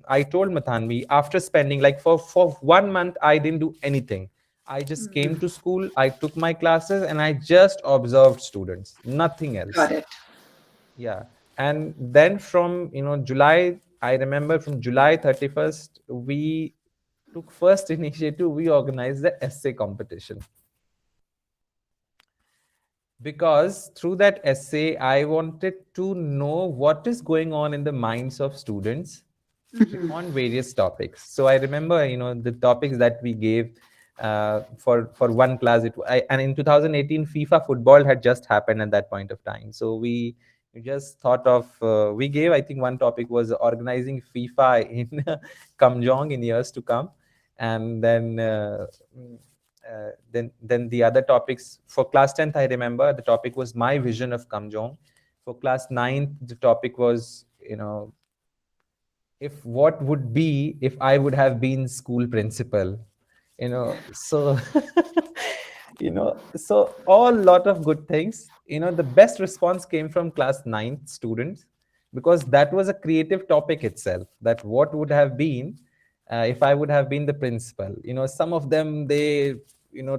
Speaker 2: I told Mathanvi, after spending like for 1 month, I didn't do anything. I just came to school. I took my classes and I just observed students. Nothing else.
Speaker 1: Got it.
Speaker 2: Yeah. And then from July, I remember from July 31st, we took first initiative. We organized the essay competition, because through that essay I wanted to know what is going on in the minds of students on various topics. So I remember, the topics that we gave for one class. And in 2018, FIFA football had just happened at that point of time. So we just thought of, we gave, I think one topic was organizing FIFA in Kamjong in years to come. And then the other topics for class 10th, I remember the topic was my vision of Kamjong. For class 9th, the topic was, if what would be if I would have been school principal, so so all lot of good things. The best response came from class 9th students, because that was a creative topic itself, that what would have been if I would have been the principal. Some of them, they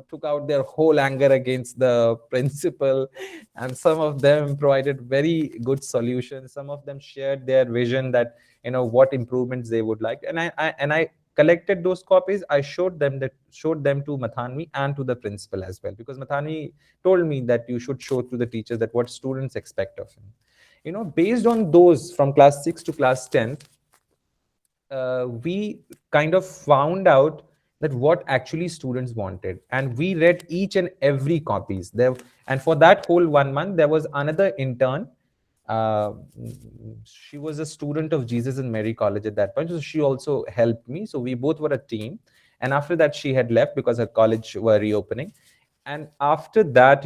Speaker 2: took out their whole anger against the principal, and some of them provided very good solutions. Some of them shared their vision, that what improvements they would like. And I collected those copies. I showed them to Mathanvi and to the principal as well, because Mathanvi told me that you should show to the teachers that what students expect of him. Based on those, from class 6 to class 10th, we kind of found out that what actually students wanted, and we read each and every copies there. And for that whole 1 month, there was another intern. uh, she was a student of Jesus and Mary College at that point, so she also helped me. So we both were a team. And after that, she had left because her college were reopening. And after that,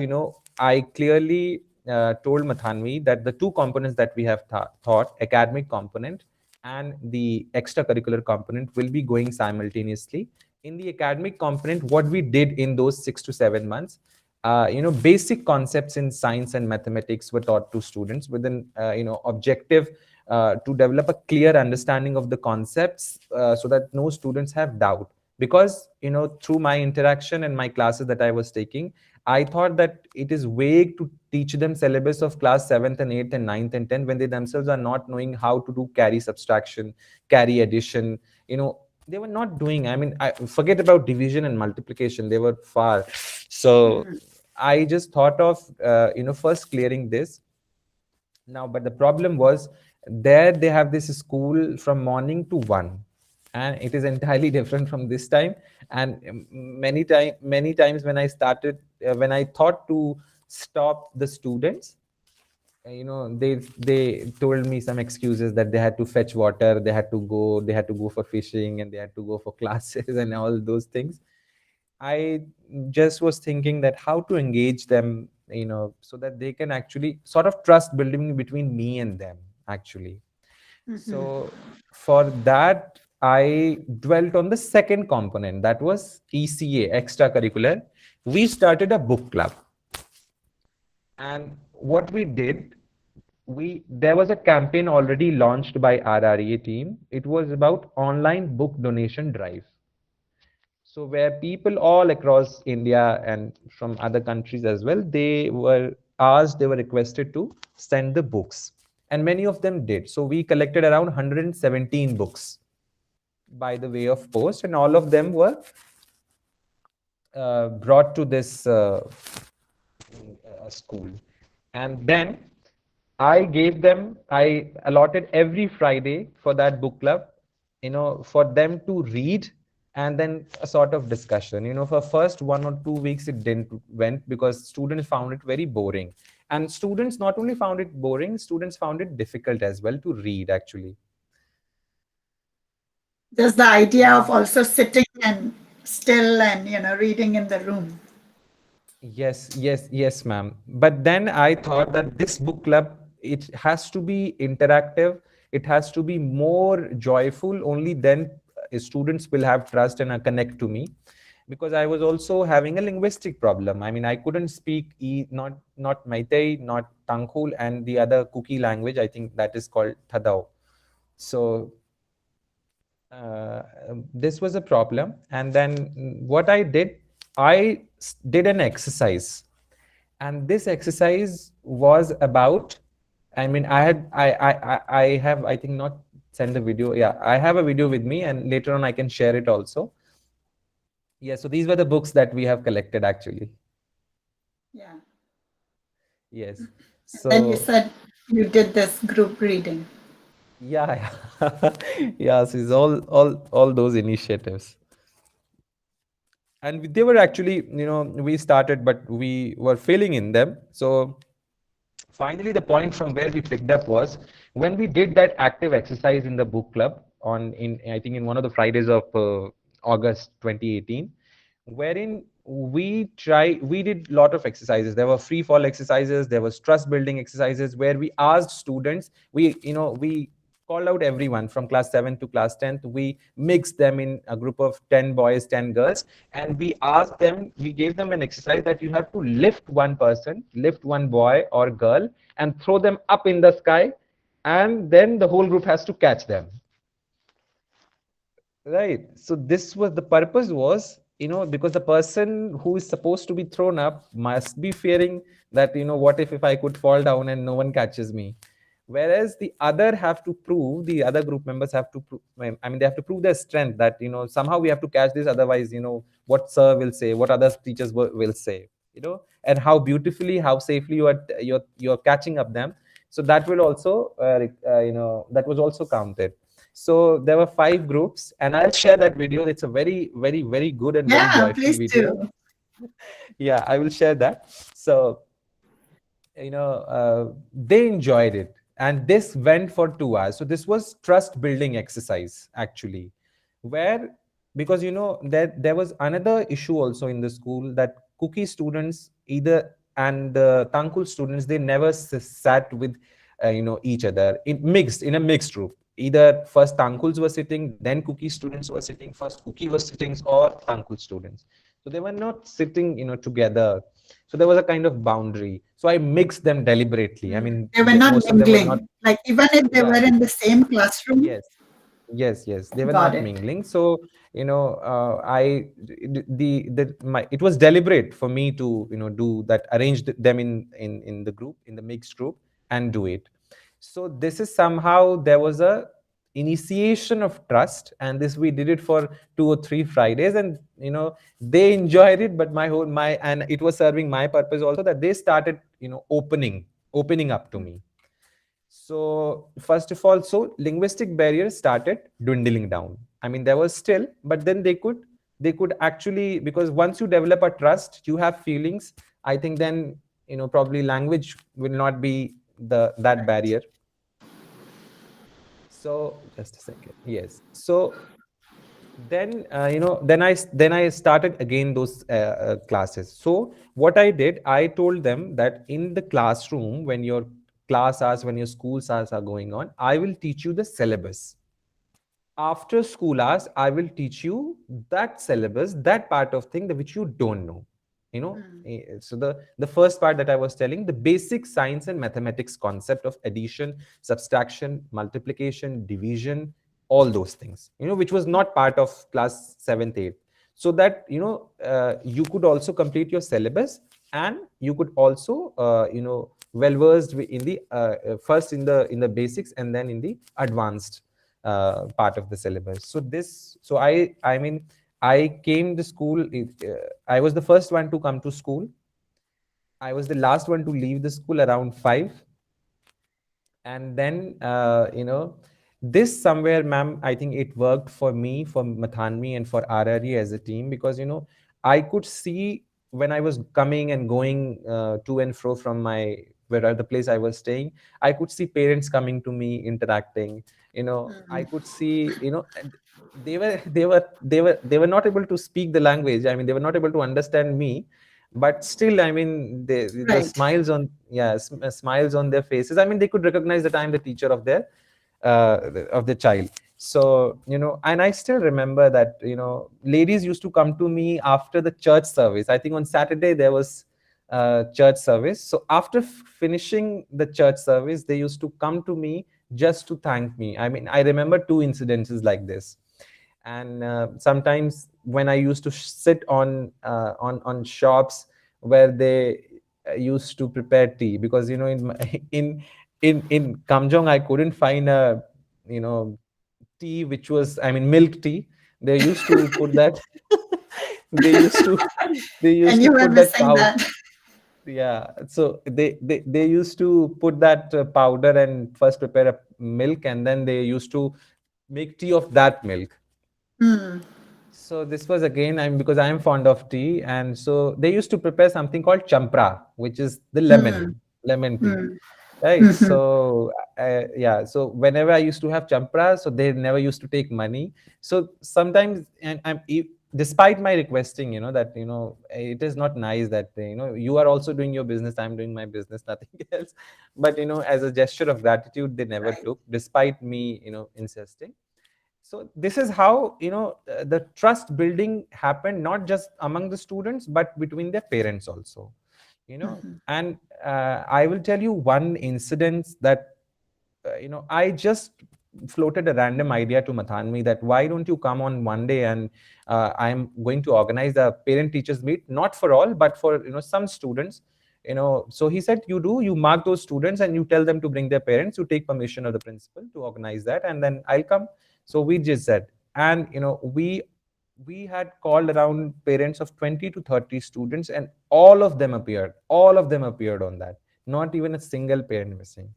Speaker 2: I clearly told Mathanvi that the two components that we have taught, academic component and the extracurricular component, will be going simultaneously. In the academic component, what we did in those 6 to 7 months, basic concepts in science and mathematics were taught to students with an objective to develop a clear understanding of the concepts, so that no students have doubt. Because through my interaction and my classes that I was taking, I thought that it is vague to teach them syllabus of class 7th and 8th and 9th and 10th when they themselves are not knowing how to do carry subtraction, carry addition. They were not doing, I mean, I forget about division and multiplication, they were far. So I just thought of first clearing this. Now, but the problem was, there they have this school from morning to 1, and it is entirely different from this time. And many times when I started, when I thought to stop the students, they told me some excuses, that they had to fetch water, they had to go for fishing, and they had to go for classes and all those things. I just was thinking that how to engage them, so that they can actually sort of trust building between me and them, actually. So for that, I dwelt on the second component, that was ECA, extracurricular. We started a book club. And what we did, there was a campaign already launched by RREA team. It was about online book donation drive. So where people all across India and from other countries as well, they were requested to send the books. And many of them did. So we collected around 117 books by the way of post, and all of them were brought to this school. And then I allotted every Friday for that book club for them to read and then a sort of discussion. For first 1 or 2 weeks it didn't went because students found it very boring, and students not only found it boring, students found it difficult as well to read actually.
Speaker 1: Just the idea of also sitting and still and reading in the room.
Speaker 2: Yes, yes, yes, ma'am. But then I thought that this book club, it has to be interactive. It has to be more joyful. Only then students will have trust and connect to me, because I was also having a linguistic problem. I mean, I couldn't speak not Meitei, not Tangkhul, and the other Kuki language. I think that is called Thadao. So this was a problem. And then what I did, did an exercise, and this exercise was about, I mean, I have, I think, not send the video. Yeah, I have a video with me, and later on I can share it also. Yeah, so these were the books that we have collected actually.
Speaker 1: Yeah.
Speaker 2: Yes.
Speaker 1: And then you
Speaker 2: So
Speaker 1: said you did this group reading.
Speaker 2: yeah, yeah. Yes, it's all those initiatives. And they were actually, we started, but we were failing in them. So finally the point from where we picked up was when we did that active exercise in the book club on in I think in one of the Fridays of August 2018, wherein we did a lot of exercises. There were free fall exercises, there was trust building exercises, where we asked students, we called out everyone from class 7 to class 10th. We mixed them in a group of 10 boys, 10 girls, and we gave them an exercise that you have to lift one boy or girl and throw them up in the sky, and then the whole group has to catch them. Right. So this was the purpose was, because the person who is supposed to be thrown up must be fearing that, what if I could fall down and no one catches me? Whereas the other group members have to prove, I mean, they have to prove their strength that, somehow we have to catch this. Otherwise, what sir will say, what other teachers will say, and how beautifully, how safely you're catching up them. So that will also, that was also counted. So there were 5 groups, and I'll share that video. It's a very, very, very good and very
Speaker 1: Yeah,
Speaker 2: joyful
Speaker 1: please
Speaker 2: video.
Speaker 1: do.
Speaker 2: Yeah, I will share that. So they enjoyed it, and this went for 2 hours. So this was trust building exercise actually, where, because there was another issue also in the school, that Cookie students either and the Tankul students, they never sat with each other in a mixed group. Either first Tankuls were sitting, then Cookie students were sitting, first Cookie was sitting, or Tankul students. So they were not sitting together. So there was a kind of boundary. So I mixed them deliberately. I mean,
Speaker 1: They were not
Speaker 2: most of them were not.
Speaker 1: mingling. Like even if they
Speaker 2: Yeah.
Speaker 1: were in the same classroom.
Speaker 2: Yes. Yes, yes, they were
Speaker 1: Got
Speaker 2: not
Speaker 1: it.
Speaker 2: mingling. So I the my it was deliberate for me to do that, arrange them in the group, in the mixed group, and do it. So this is somehow there was a initiation of trust, and this we did it for 2 or 3 Fridays, and they enjoyed it. But my and it was serving my purpose also, that they started opening up to me. So first of all, so linguistic barriers started dwindling down. I mean, there was still, but then they could actually, because once you develop a trust, you have feelings. I think then probably language will not be that
Speaker 1: Right.
Speaker 2: barrier. So just a second. Yes. So then then I started again those classes. So what I did, I told them that in the classroom, when your class hours, when your school hours are going on, I will teach you the syllabus. After school hours, I will teach you that syllabus, that part of thing that which you don't know. So the first part that I was telling, the basic science and mathematics concept of addition, subtraction, multiplication, division, all those things, which was not part of class 7th, 8th. So that you could also complete your syllabus, and you could also well versed in the first in the basics, and then in the advanced part of the syllabus. So I mean, I came to school. I was the first one to come to school. I was the last one to leave the school around 5. And then this somewhere, ma'am, I think it worked for me, for Mathanmi, and for RRE as a team, because I could see when I was coming and going to and fro from my where the place I was staying, I could see parents coming to me, interacting. I could see, and they were not able to speak the language. I mean, they were not able to understand me, but still, I mean, the
Speaker 1: Right.
Speaker 2: smiles on, yeah, smiles on their faces. I mean, they could recognize that I'm the teacher of the child. So, and I still remember that, ladies used to come to me after the church service. I think on Saturday there was church service. So after finishing the church service, they used to come to me just to thank me. I mean, I remember two incidences like this. And sometimes when I used to sit on shops where they used to prepare tea, because in Kamjong I couldn't find a you know tea which was, I mean, milk tea. They used to put that they used to they
Speaker 1: And
Speaker 2: used to
Speaker 1: you were
Speaker 2: put that
Speaker 1: missing
Speaker 2: powder.
Speaker 1: that.
Speaker 2: Yeah, so they used to put that powder and first prepare a milk, and then they used to make tea of that milk.
Speaker 1: Mm,
Speaker 2: So this was again, because I am fond of tea, and so they used to prepare something called champra, which is the
Speaker 1: mm,
Speaker 2: lemon tea,
Speaker 1: mm,
Speaker 2: right?
Speaker 1: mhm.
Speaker 2: So yeah, so whenever I used to have champra, so they never used to take money. So sometimes, and despite my requesting, that it is not nice that you are also doing your business, I'm doing my business, nothing else. But as a gesture of gratitude, they never
Speaker 1: Right.
Speaker 2: took, despite me insisting. So this is how the trust building happened, not just among the students but between their parents also. And I will tell you one incident that I just floated a random idea to Mathanmi, that why don't you come on one day, and I'm going to organize a parent teachers meet, not for all but for some students. So he said, you mark those students and you tell them to bring their parents, you take permission of the principal to organize that, and then I'll come. So we just said, and we had called around parents of 20 to 30 students, and all of them appeared on that, not even a single parent missing.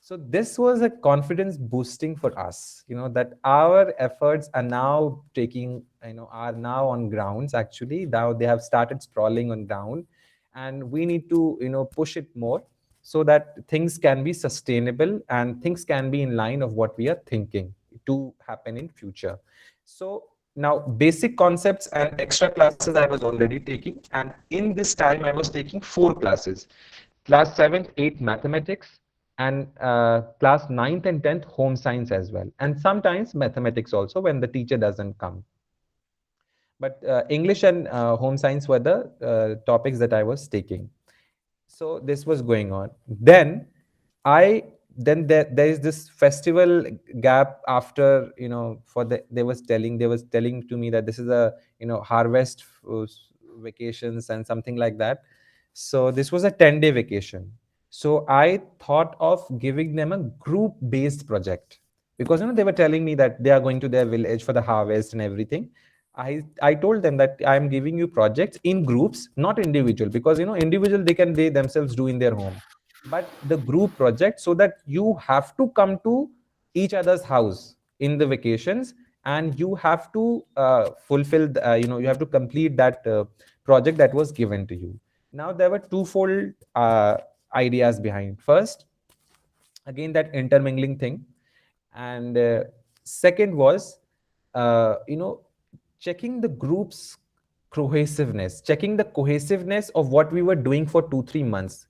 Speaker 2: So this was a confidence boosting for us, that our efforts are now taking, are now on grounds. Actually, now they have started sprawling on ground, and we need to, push it more, so that things can be sustainable and things can be in line of what we are thinking to happen in future. So now basic concepts and extra classes I was already taking, and in this time I was taking four classes: class 7th 8th mathematics, and class 9th and 10th home science as well, and sometimes mathematics also when the teacher doesn't come. But English and home science were the topics that I was taking. So this was going on. I then there is this festival gap after, for they was telling to me that this is a harvest vacations and something like that. So this was a 10-day vacation. So I thought of giving them a group based project, because they were telling me that they are going to their village for the harvest and everything. I told them that I am giving you projects in groups, not individual, because individual they themselves do in their home, but the group project, so that you have to come to each other's house in the vacations, and you have to fulfill you have to complete that project that was given to you. Now there were twofold ideas behind. First, again, that intermingling thing, and second was checking the group's checking the cohesiveness of what we were doing for 2 3 months,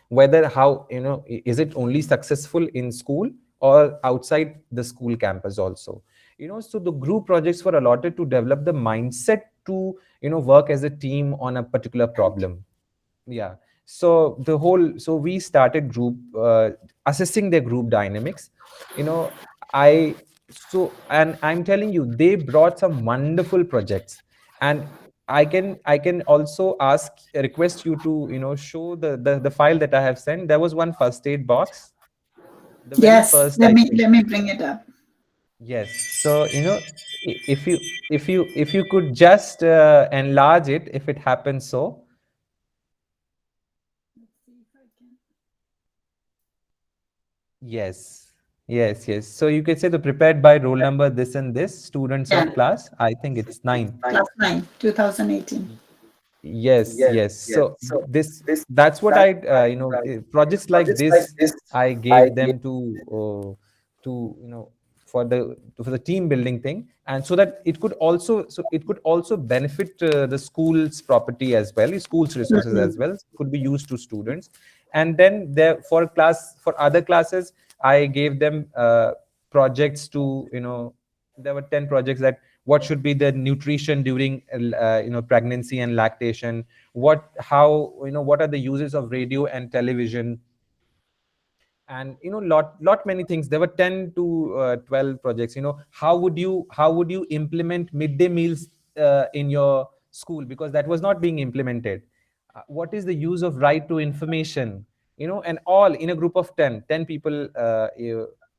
Speaker 2: whether how is it only successful in school or outside the school campus also. So the group projects were allotted to develop the mindset to work as a team on a particular
Speaker 1: Right.
Speaker 2: problem. Yeah. So we started group assessing their group dynamics. you know I and I'm telling you, they brought some wonderful projects. And I can also request you to show the file that I have sent. There was one first aid box, the very
Speaker 1: Yes,
Speaker 2: first
Speaker 1: let
Speaker 2: I
Speaker 1: me
Speaker 2: think.
Speaker 1: let me bring it up.
Speaker 2: Yes. So if you could just enlarge it, if it happens. So
Speaker 1: Let's see if I can.
Speaker 2: yes. Yes, yes. So you could say the prepared by roll number this and this students
Speaker 1: Yeah,
Speaker 2: of class. I think it's 9.
Speaker 1: class 9, 2018.
Speaker 2: Yes, yes. So this that's what I projects like this I gave them to for the team building thing, and so that it could also benefit the school's property as well, schools resources as well, could be used to students. And then there for other classes I gave them projects to there were 10 projects that what should be the nutrition during pregnancy and lactation, what are the uses of radio and television, and lot many things. There were 10 to 12 projects. How would you implement midday meals in your school, because that was not being implemented. What is the use of right to information, and all in a group of 10 people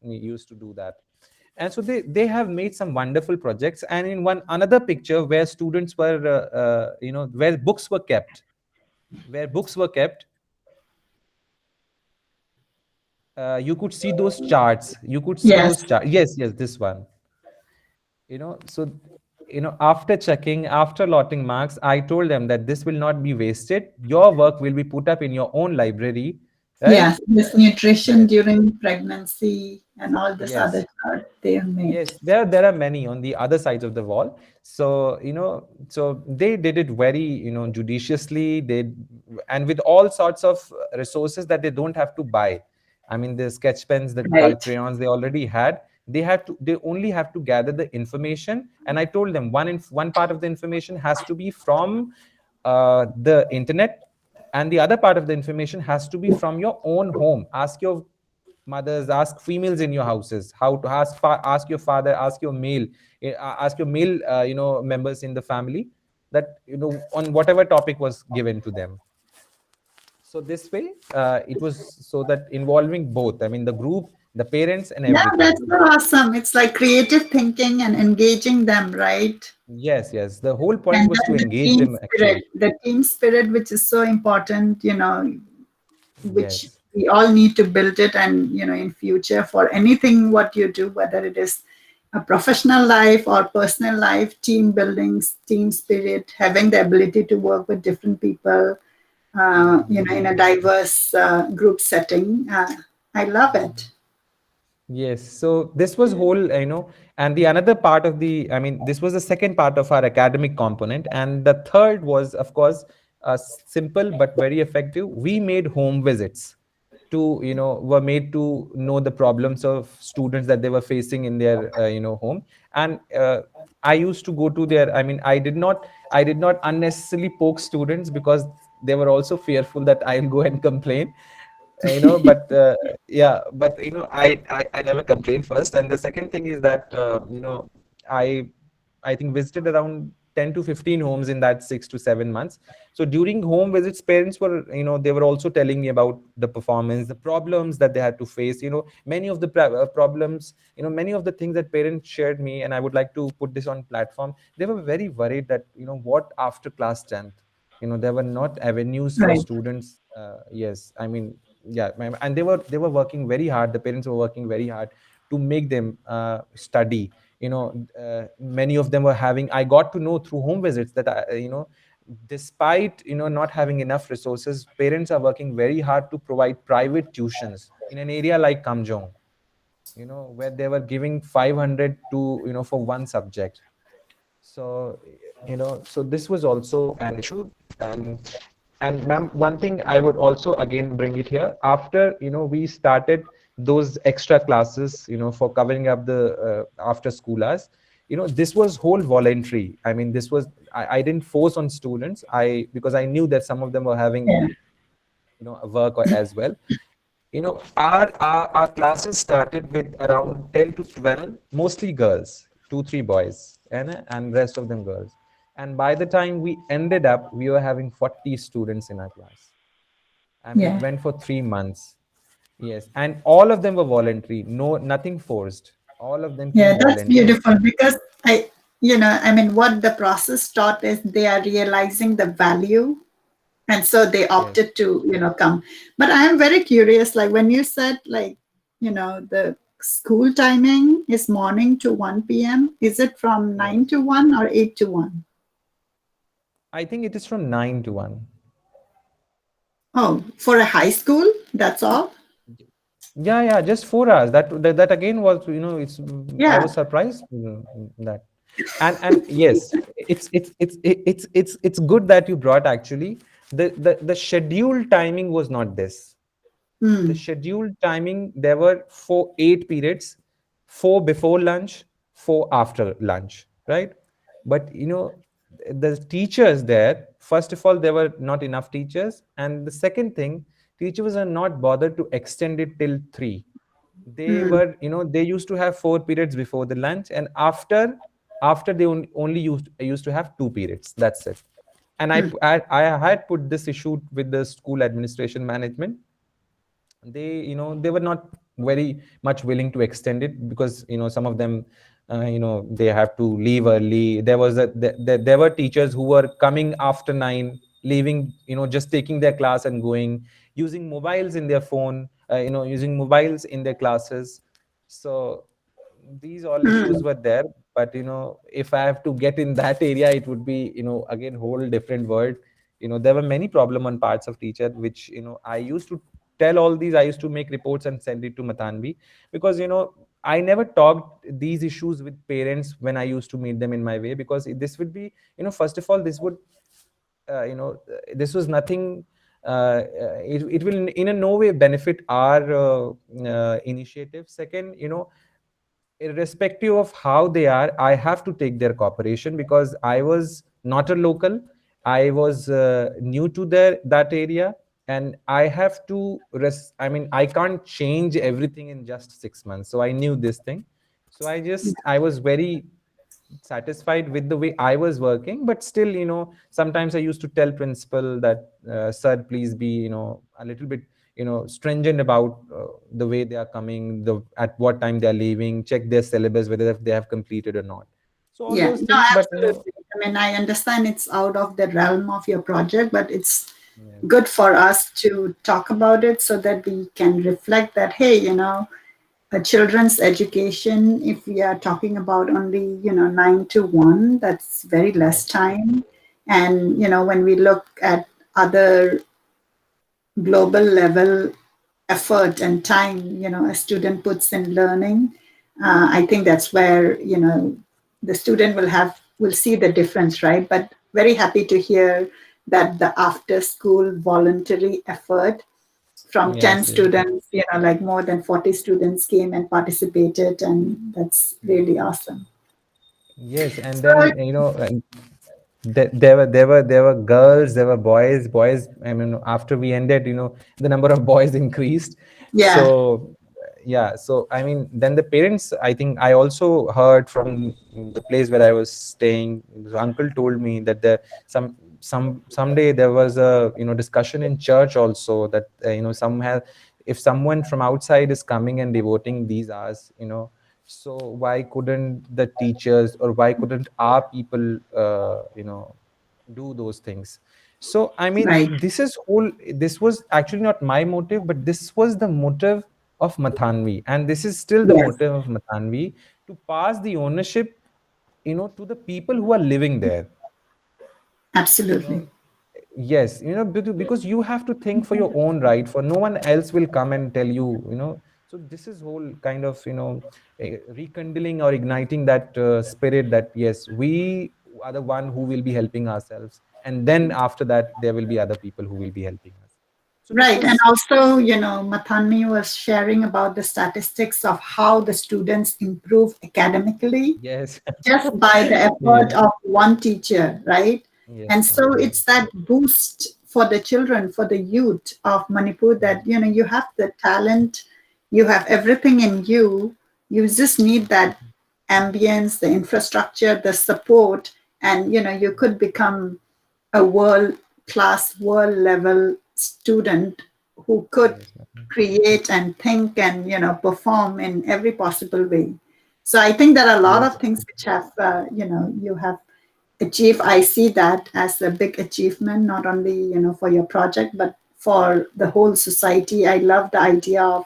Speaker 2: used to do that. And so they have made some wonderful projects. And in one another picture where students were where books were kept, you could see those charts.
Speaker 1: Yes.
Speaker 2: Yes, yes, this one. So after checking, after lotting marks, I told them that this will not be wasted. Your work will be put up in your own library, right?
Speaker 1: Yes, this nutrition
Speaker 2: Where
Speaker 1: during pregnancy and all this other
Speaker 2: Yes.
Speaker 1: chart they have made.
Speaker 2: Yes, there are many on the other sides of the wall. So so they did it very judiciously. And with all sorts of resources that they don't have to buy. I mean, the sketch pens, the
Speaker 1: Right.
Speaker 2: crayons they already had. They only have to gather the information. And I told them one part of the information has to be from the internet, and the other part of the information has to be from your own home. Ask your mothers, ask females in your houses how to ask your father, ask your male members in the family, that on whatever topic was given to them. So this way it was, so that involving both, I mean, the group, the parents, and
Speaker 1: Yeah,
Speaker 2: everything.
Speaker 1: that's so awesome. It's like creative thinking and engaging them, right?
Speaker 2: Yes, yes, the whole point
Speaker 1: And
Speaker 2: was to
Speaker 1: then
Speaker 2: engage them actually.
Speaker 1: the team spirit, which is so important, which
Speaker 2: Yes.
Speaker 1: we all need to build it. And, in future for anything, what you do, whether it is a professional life or personal life, team buildings, team spirit, having the ability to work with different people, in a diverse group setting. I love it.
Speaker 2: Yes, so this was whole, and the another part of I mean, this was the second part of our academic component, and the third was, of course, simple but very effective. We made home visits were made to know the problems of students that they were facing in their, home. And I used to go to their, I mean, I did not unnecessarily poke students, because they were also fearful that I'll go and complain, but yeah, but I never complained first. And the second thing is that i I think visited around 10 to 15 homes in that 6 to 7 months. So during home visits, parents were, they were also telling me about the performance, the problems that they had to face, many of the problems, many of the things that parents shared me. And I would like to put this on platform. They were very worried that, what after class 10th, there were not avenues for
Speaker 1: Right.
Speaker 2: students. Yes, I mean, yeah, and they were working very hard. The parents were working very hard to make them study. Many of them were having, I got to know through home visits that despite not having enough resources, parents are working very hard to provide private tuitions in an area like Kamjong, where they were giving 500 to for one subject. So so this was also an issue. And ma'am, one thing I would also again bring it here, after we started those extra classes for covering up the after school hours. This was whole voluntary. I mean, this was, I didn't force on students, because I knew that some of them were having
Speaker 1: Yeah.
Speaker 2: a work as well. Our classes started with around 10 to 12, mostly girls, 2 3 boys, and rest of them girls. And by the time we ended up, we were having 40 students in our class. I mean, it
Speaker 1: Yeah.
Speaker 2: went for 3 months. Yes, and all of them were voluntary, no, nothing forced. All of them
Speaker 1: Yeah,
Speaker 2: came
Speaker 1: that's
Speaker 2: voluntary.
Speaker 1: beautiful because what the process taught is they are realizing the value, and so they
Speaker 2: Yes.
Speaker 1: opted to, come. But I am very curious, like when you said, like, the school timing is morning to 1 p.m. Is it from 9
Speaker 2: Yes.
Speaker 1: to 1 or 8 to 1?
Speaker 2: I think it is from 9 to 1.
Speaker 1: Oh, for a high school, that's all?
Speaker 2: Yeah, yeah, just 4 hours. That again was, it's. I
Speaker 1: Yeah.
Speaker 2: was surprised that, and yes, it's good that you brought actually the scheduled timing was not this. The
Speaker 1: Mm,
Speaker 2: scheduled timing, there were 8 periods, 4 before lunch, 4 after lunch, right? But the teachers there, first of all, there were not enough teachers, and the second thing, teachers are not bothered to extend it till 3. They
Speaker 1: mm,
Speaker 2: were, they used to have 4 periods before the lunch, and after they only used to have 2 periods. That's it. And
Speaker 1: mm,
Speaker 2: I had put this issue with the school administration management. They were not very much willing to extend it, because some of them, they have to leave early. There were teachers who were coming after 9, leaving, just taking their class and going, using mobiles in their phone, using mobiles in their classes. So these all issues
Speaker 1: mm.
Speaker 2: were there. But if I have to get in that area, it would be, again, whole different world. There were many problem on parts of teacher, which I used to tell all these. I used to make reports and send it to Mathanvi, because I never talked these issues with parents when I used to meet them in my way, because this would be, first of all, this would, this was nothing. It will in a no way benefit our initiative. Second, irrespective of how they are, I have to take their cooperation, because I was not a local. I was new to that area, and I have to I mean, I can't change everything in just 6 months. So I knew this thing. So I was very satisfied with the way I was working. But still, sometimes I used to tell principal that, sir, please be, a little bit, stringent about the way they are coming, the at what time they are leaving, check their syllabus whether if they have completed or not. So all
Speaker 1: Yeah,
Speaker 2: those
Speaker 1: no,
Speaker 2: things. But
Speaker 1: absolutely. I mean, I understand it's out of the realm of your project, but it's
Speaker 2: yeah,
Speaker 1: good for us to talk about it so that we can reflect that, hey, a children's education, if we are talking about only, 9 to 1, that's very less
Speaker 2: yes,
Speaker 1: time. And, when we look at other global level effort and time, a student puts in learning, I think that's where, the student will see the difference, right? But very happy to hear that the after school voluntary effort from 10
Speaker 2: yes, yes,
Speaker 1: students, like more than 40 students came and participated, and that's really awesome.
Speaker 2: yes. And
Speaker 1: So,
Speaker 2: then, there were girls, there were boys. I mean, after we ended, the number of boys increased.
Speaker 1: yeah,
Speaker 2: So yeah, so I mean, then the parents, I think I also heard from the place where I was staying. The uncle told me that someday there was a, discussion in church also, that if someone from outside is coming and devoting these hours, so why couldn't the teachers, or why couldn't our people, do those things? So I mean,
Speaker 1: right.
Speaker 2: this was actually not my motive, but this was the motive of Mathanvi, and this is still the
Speaker 1: Yes,
Speaker 2: motive of Mathanvi, to pass the ownership, to the people who are living there. you know
Speaker 1: absolutely.
Speaker 2: yes, because you have to think for your own right, for no one else will come and tell you, so this is whole kind of, rekindling or igniting that spirit, that yes, we are the one who will be helping ourselves, and then after that there will be other people who will be helping us. So this
Speaker 1: Right. And
Speaker 2: was.
Speaker 1: also, Mathanmi was sharing about the statistics of how the students improve academically
Speaker 2: Yes.
Speaker 1: just by the effort
Speaker 2: Yes,
Speaker 1: of one teacher, right?
Speaker 2: yes,
Speaker 1: And so
Speaker 2: yes,
Speaker 1: it's that boost for the children, for the youth of Manipur, that, you have the talent, you have everything in you. You just need that ambience, the infrastructure, the support, and, you could become a world class, world level student who could
Speaker 2: yes,
Speaker 1: create and think and perform in every possible way. So I think there are a lot
Speaker 2: yes,
Speaker 1: of things which have you have achieved. I see that as a big achievement, not only for your project but for the whole society. I love the idea of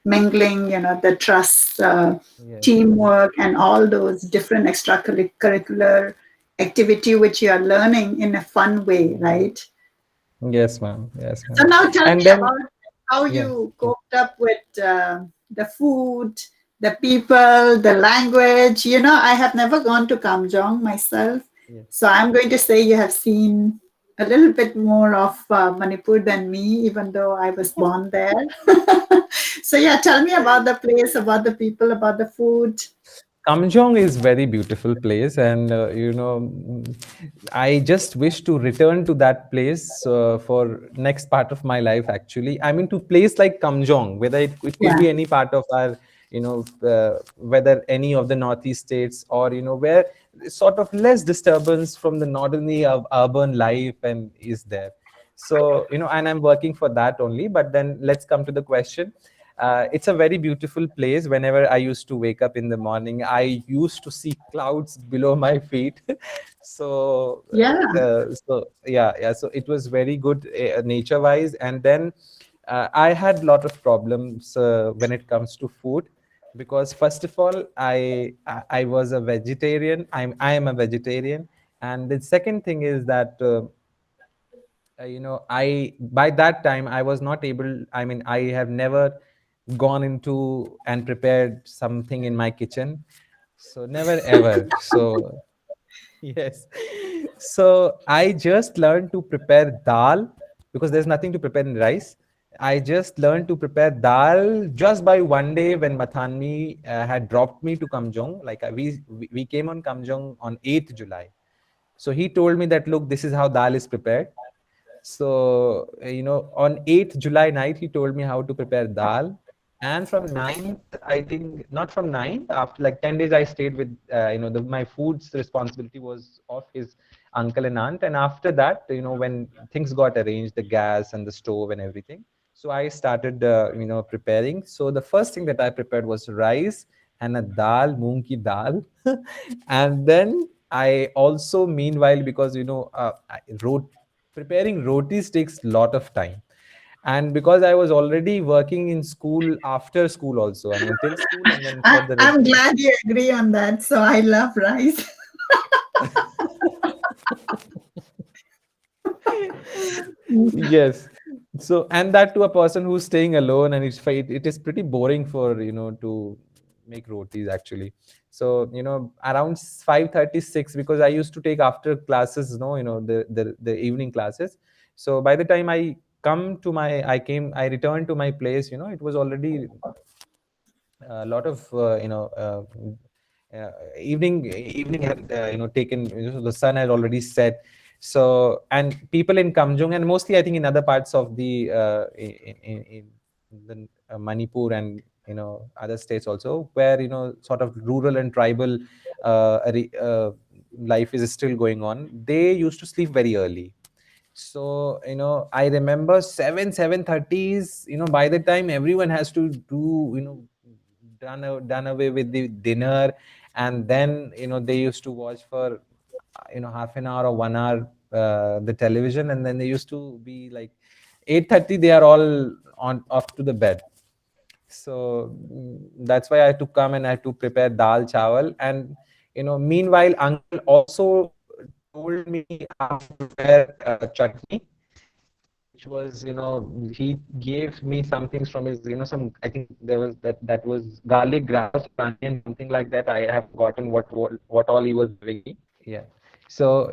Speaker 1: mingling, the trust,
Speaker 2: Yes.
Speaker 1: teamwork, and all those different extracurricular activity which you are learning in a fun way, right?
Speaker 2: Yes, ma'am. Yes,
Speaker 1: So
Speaker 2: ma'am.
Speaker 1: now tell
Speaker 2: And
Speaker 1: me
Speaker 2: then,
Speaker 1: about how
Speaker 2: yeah.
Speaker 1: you coped up with the food, the people, the language. I have never gone to Kamjong myself,
Speaker 2: Yeah.
Speaker 1: so I'm going to say you have seen a little bit more of Manipur than me, even though I was born there. So yeah, tell me about the place, about the people, about the food.
Speaker 2: Kamjong is very beautiful place, and I just wish to return to that place for next part of my life. Actually, I mean to place like Kamjong, whether it could
Speaker 1: Yeah,
Speaker 2: be any part of our, whether any of the northeast states, or where sort of less disturbance from the northerny of urban life and is there. So and I'm working for that only. But then let's come to the question. It's a very beautiful place. Whenever I used to wake up in the morning, I used to see clouds below my feet. So,
Speaker 1: yeah,
Speaker 2: yeah. So it was very good nature wise. And then I had a lot of problems when it comes to food, because first of all, I was a vegetarian. I am a vegetarian, and the second thing is that. I by that time I was not able, I mean, I have never gone into and prepared something in my kitchen, so never ever. So yes, so I just learned to prepare dal, because there's nothing to prepare in rice. I just learned to prepare dal just by one day when Mathanmi had dropped me to Kamjong. Like we came on Kamjong on 8th July. So he told me that, look, this is how dal is prepared. So, on 8th July night, he told me how to prepare dal. And from 9th, I think, not from 9th, after like 10 days, I stayed with, my food's responsibility was of his uncle and aunt. And after that, when things got arranged, the gas and the stove and everything. So I started, preparing. So the first thing that I prepared was rice and a dal, moong ki dal. And then I also, meanwhile, because, I wrote preparing rotis takes lot of time, and because I was already working in school, after school also, I mean till school, and then for the
Speaker 1: I'm glad you agree on that. So I love rice.
Speaker 2: yes. So, and that to a person who's staying alone, and it is pretty boring for to make rotis actually. So around 5:36, because I used to take after classes, the evening classes. So by the time I returned to my place, it was already a lot of evening had taken, the sun had already set. So, and people in Kamjong, and mostly I think in other parts of the in the Manipur, and other states also, where sort of rural and tribal life is still going on, they used to sleep very early. So I remember 7:30s, by the time everyone has to do, done away with the dinner, and then they used to watch for half an hour or 1 hour the television, and then they used to be like 8:30 they are all on off to the bed. So that's why I had to come and I had to prepare dal chawal. And meanwhile, uncle also told me how to prepare chutney, which was, he gave me some things from his, some, I think there was that was garlic, grass, onion, something like that. I have forgotten what all he was giving me. Yeah. So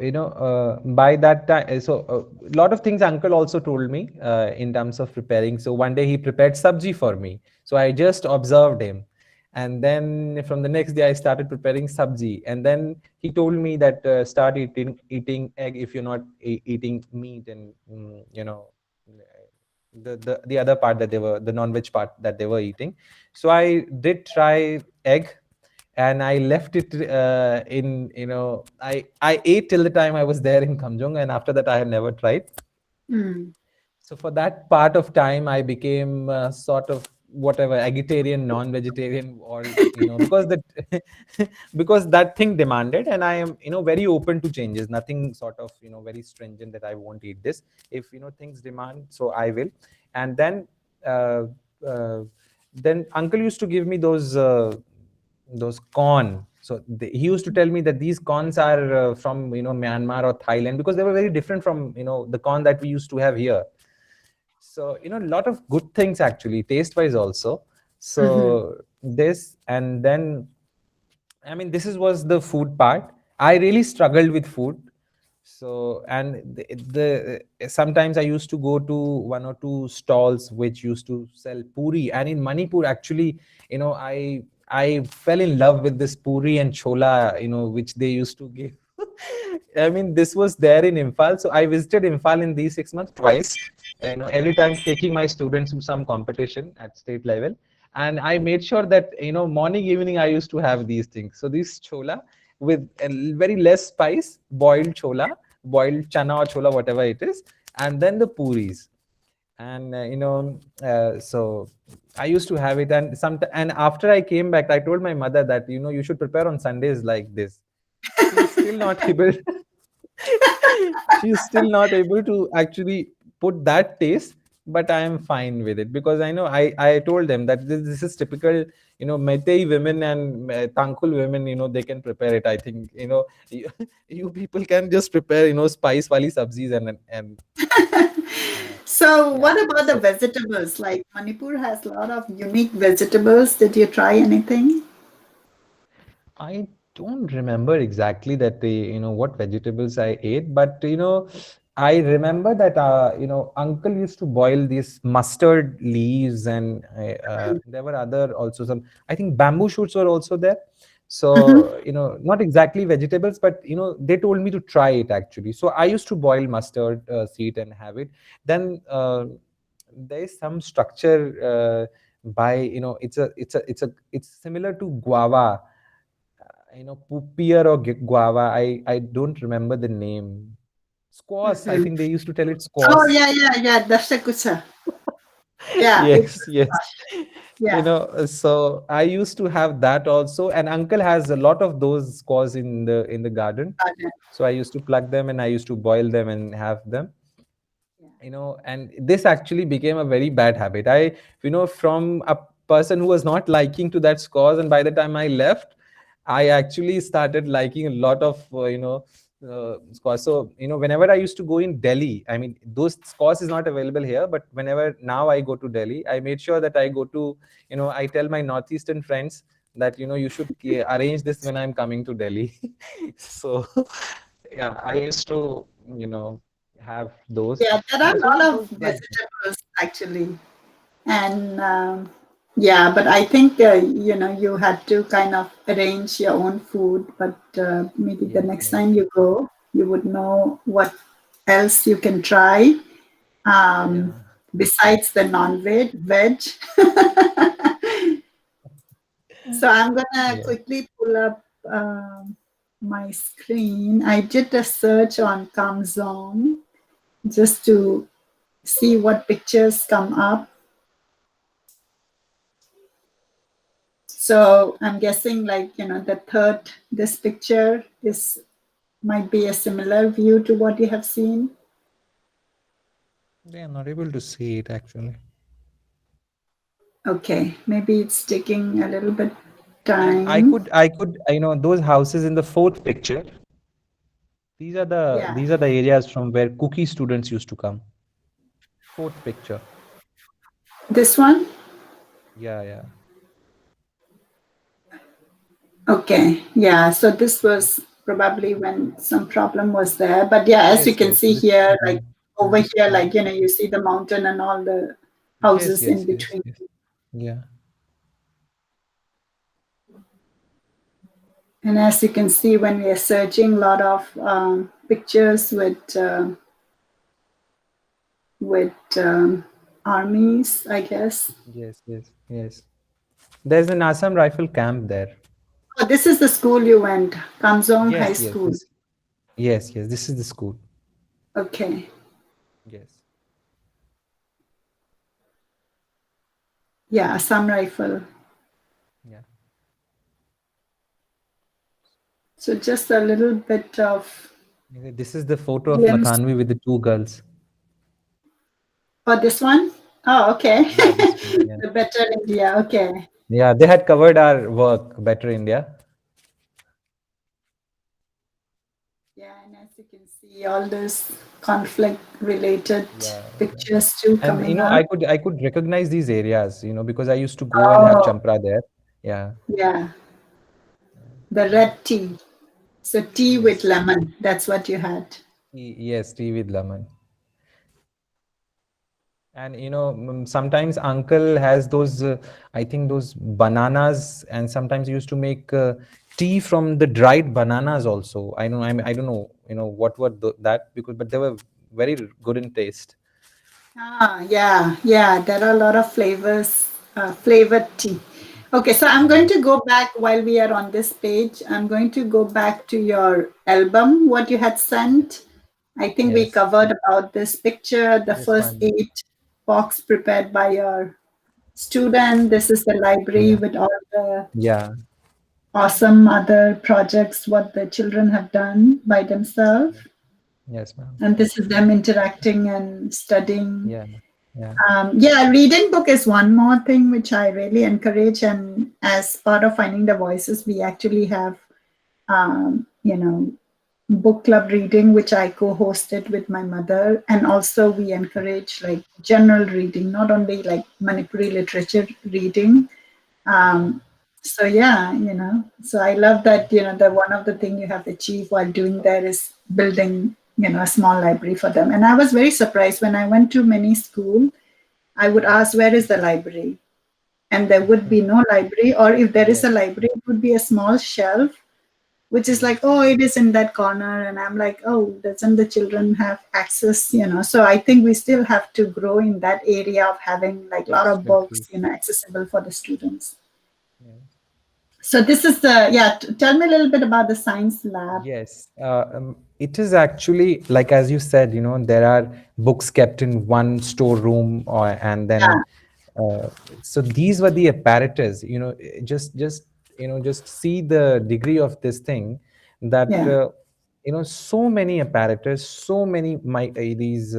Speaker 2: by that time, so a lot of things uncle also told me in terms of preparing. So one day he prepared sabji for me, so I just observed him, and then from the next day I started preparing sabji. And then he told me that start eating egg if you're not eating meat, and the other part that they were, the non-veg part that they were eating. So I did try egg, and I left it in, I ate till the time I was there in Kamjong, and after that I had never tried.
Speaker 1: Mm.
Speaker 2: So for that part of time, I became sort of whatever, vegetarian, non-vegetarian, or because that because that thing demanded, and I am very open to changes. Nothing sort of very stringent that I won't eat this. If things demand, so I will. And then uh, uh, then uncle used to give me those corn. So he used to tell me that these corns are from Myanmar or Thailand, because they were very different from the corn that we used to have here. So a lot of good things actually, taste wise also. So this, and then I mean, was the food part. I really struggled with food. So, and sometimes I used to go to one or two stalls which used to sell puri. And in Manipur, actually, I fell in love with this puri and chola, which they used to give. I mean, this was there in Imphal. So I visited Imphal in these 6 months twice. Every time taking my students to some competition at state level, and I made sure that morning evening I used to have these things. So this chola with a very less spice, boiled chola, boiled chana or chola, whatever it is, and then the puris. And so I used to have it, and after I came back, I told my mother that you should prepare on Sundays like this. She's still not able. She's still not able to actually put that taste, but I am fine with it, because I know I told them that this is typical Meitei women and Tangkhul women, they can prepare it. I think you, you people can just prepare spice wali sabzis and
Speaker 1: So,
Speaker 2: yeah.
Speaker 1: what about the
Speaker 2: So
Speaker 1: vegetables? Like Manipur has a lot of unique vegetables. Did you try anything?
Speaker 2: I don't remember exactly that what vegetables I ate, but I remember that uncle used to boil these mustard leaves, and there were other also some, I think bamboo shoots were also there.
Speaker 1: Mhm.
Speaker 2: So not exactly vegetables, but they told me to try it actually. So I used to boil mustard seed and have it. Then there is some structure by it's similar to guava, pear or guava. I don't remember the name. Squash. I
Speaker 1: Mhm.
Speaker 2: think they used to tell it
Speaker 1: Oh,
Speaker 2: squash.
Speaker 1: yeah, yeah, yeah. Dashakucha. Yeah, it's
Speaker 2: Yes, yes.
Speaker 1: yeah.
Speaker 2: So I used to have that also, and uncle has a lot of those squash in the garden.
Speaker 1: Got it.
Speaker 2: So I used to pluck them and I used to boil them and have them.
Speaker 1: Yeah.
Speaker 2: And this actually became a very bad habit. From a person who was not liking to that scores, and by the time I left, I actually started liking a lot of scores. So whenever I used to go in Delhi, I mean, those scores is not available here, but whenever now I go to Delhi, I made sure that I go to, I tell my northeastern friends that you should arrange this when I'm coming to Delhi. So yeah, I used to have those.
Speaker 1: Yeah, there are a
Speaker 2: So
Speaker 1: lot of
Speaker 2: those like,
Speaker 1: vegetables actually. And yeah, but I think, you had to kind of arrange your own food. But maybe the
Speaker 2: yes,
Speaker 1: next
Speaker 2: yes,
Speaker 1: time you go, you would know what else you can try um,
Speaker 2: yeah,
Speaker 1: besides the veg. So I'm gonna
Speaker 2: yeah.
Speaker 1: quickly pull up my screen. I did a search on Kamjong just to see what pictures come up. So I'm guessing, like, this picture might be a similar view to what you have seen.
Speaker 2: They are not able to see it actually.
Speaker 1: Okay, maybe it's taking a little bit
Speaker 2: And
Speaker 1: time.
Speaker 2: those houses in the fourth picture.
Speaker 1: Yeah,
Speaker 2: These are the areas from where cookie students used to come. Fourth picture.
Speaker 1: this one.
Speaker 2: Yeah, yeah.
Speaker 1: Okay, yeah. So this was probably when some problem was there. But yeah, as you
Speaker 2: Yes,
Speaker 1: can
Speaker 2: yes.
Speaker 1: see here, like over here,
Speaker 2: Yeah.
Speaker 1: like, you see the mountain and all the
Speaker 2: Yes,
Speaker 1: houses in
Speaker 2: yes, yes,
Speaker 1: between.
Speaker 2: yes. Yeah.
Speaker 1: And as you can see, when we are searching, a lot of pictures with armies, I guess.
Speaker 2: Yes, yes, yes. There's an Assam rifle camp there.
Speaker 1: Oh, this is the school you went, Kamjong High
Speaker 2: Yes, yes.
Speaker 1: School.
Speaker 2: Yes, yes. This is the school.
Speaker 1: Okay.
Speaker 2: Yes.
Speaker 1: Yeah, Assam rifle.
Speaker 2: Yeah.
Speaker 1: So just a little bit of
Speaker 2: This is the photo of
Speaker 1: glimpse.
Speaker 2: Mathanmi with the two girls.
Speaker 1: Oh, this one? Oh, okay.
Speaker 2: Yeah, this one. Yeah.
Speaker 1: The Better India. Okay.
Speaker 2: Yeah, they had covered our work, Better India.
Speaker 1: Yeah, and as you can see, all those conflict-related
Speaker 2: Yeah, yeah.
Speaker 1: pictures too
Speaker 2: And
Speaker 1: coming up.
Speaker 2: I could recognize these areas, because I used to go and have
Speaker 1: Oh,
Speaker 2: champra there. Yeah.
Speaker 1: yeah. The red tea. So tea with
Speaker 2: Yes.
Speaker 1: lemon. That's what you had.
Speaker 2: Yes, tea with lemon. And sometimes uncle has those, I think those bananas, and sometimes he used to make tea from the dried bananas also. I don't know, what were that, because but they were very good in taste.
Speaker 1: Ah, yeah, yeah. There are a lot of flavors, flavored tea. Okay, so I'm going
Speaker 2: Yeah.
Speaker 1: to go back while we are on this page. I'm going to go back to your album, what you had sent. I think we
Speaker 2: Yes.
Speaker 1: covered about this picture, the
Speaker 2: This
Speaker 1: first
Speaker 2: one.
Speaker 1: 8 box prepared by your student. This is the library
Speaker 2: Yeah.
Speaker 1: with all the
Speaker 2: Yeah.
Speaker 1: awesome other projects, what the children have done by themselves.
Speaker 2: Yes, ma'am.
Speaker 1: And this is them interacting and studying.
Speaker 2: Yeah. Yeah.
Speaker 1: Yeah, reading book is one more thing which I really encourage. And as part of Finding the Voices, we actually have, you know, book club reading, which I co-hosted with my mother. And also we encourage like general reading, not only like Manipuri literature reading.
Speaker 2: Okay.
Speaker 1: Um, so yeah, so I love that, the one of the thing you have achieved while doing there is building, a small library for them. And I was very surprised when I went to many school, I would ask, where is the library? And there would be no library, or if there is a
Speaker 2: Yes.
Speaker 1: library, it would be a small shelf, which is like,
Speaker 2: Yes.
Speaker 1: oh, it is in that corner. And I'm like, oh, doesn't the children have access? So I think we still have to grow in that area of having like a lot of
Speaker 2: Absolutely.
Speaker 1: books, accessible for the students.
Speaker 2: Yes.
Speaker 1: So this is the, yeah, tell me a little bit about the science lab.
Speaker 2: Yes, it is actually like as you said, there are books kept in one storeroom, and
Speaker 1: Yeah,
Speaker 2: then uh, so these were the apparatus. Just see the degree of this thing, that
Speaker 1: yeah.
Speaker 2: so many apparatus, so many these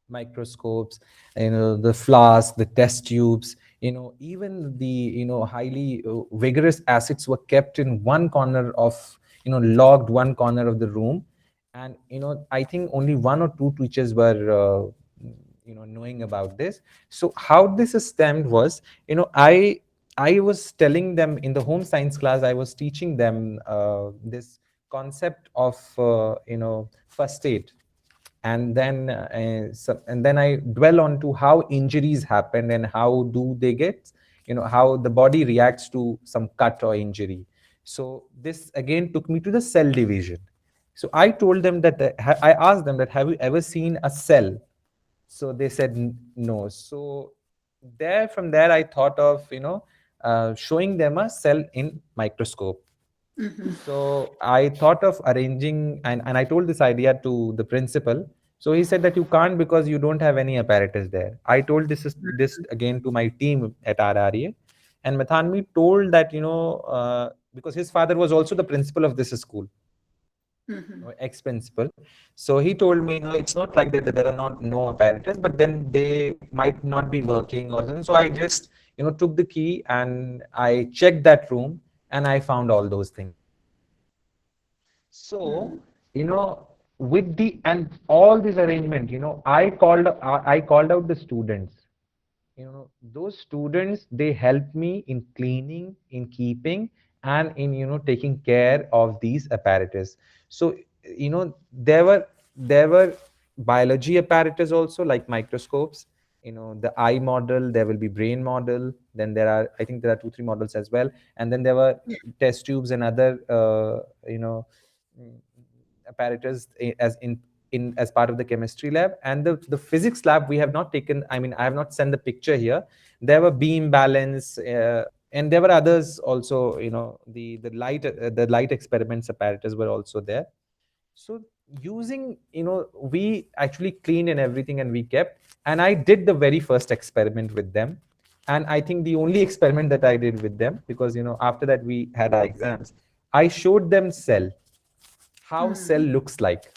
Speaker 2: microscopes, the flask, the test tubes, even the highly vigorous acids were kept in one corner of, logged one corner of the room. And I think only one or two teachers were knowing about this. So how this is stemmed was, I was telling them in the home science class, I was teaching them this concept of first aid. And then I dwell on to how injuries happen and how do they get, how the body reacts to some cut or injury. So this again took me to the cell division. So I told them that I asked them that, have you ever seen a cell? So they said no. So from there I thought of showing them a cell in microscope.
Speaker 1: Mhm.
Speaker 2: So I thought of arranging, and I told this idea to the principal. So he said that you can't because you don't have any apparatus there. I told this again to my team at RRA, and Mathanmi told that because his father was also the principal of this school,
Speaker 1: Mhm.
Speaker 2: or ex-principal. So he told me, no, it's not like that there are not no apparatus, but then they might not be working or something. So I just took the key and I checked that room and I found all those things. So, with the and all this arrangement, I called out the students. Those students, they helped me in cleaning, in keeping, and in taking care of these apparatus. So, there were biology apparatus also, like microscopes. The eye model, there will be brain model, then I think there are 2 3 models as well, and then there were test tubes and other mm, apparatus, as part of the chemistry lab. And the physics lab, we have not taken, I mean, I have not sent the picture here. There were beam balance, and there were others also. The light experiments apparatus were also there. So using, we actually cleaned and everything, and we kept. And I did the very first experiment with them, and I think the only experiment that I did with them, because after that we had our exams. I showed them cell, how cell looks like.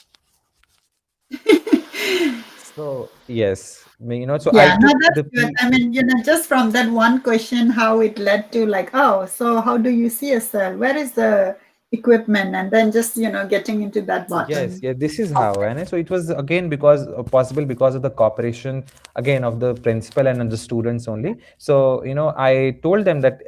Speaker 2: So yes, so I
Speaker 1: Yeah, no,
Speaker 2: took
Speaker 1: that's
Speaker 2: the
Speaker 1: good. I mean, just from that one question, how it led to like, oh, so how do you see a cell? Where is the equipment? And then just, getting into that
Speaker 2: Yes,
Speaker 1: bottom
Speaker 2: yeah, this is
Speaker 1: of
Speaker 2: how,
Speaker 1: it.
Speaker 2: and so it was again because possible because of the cooperation again of the principal and the students only. So I told them that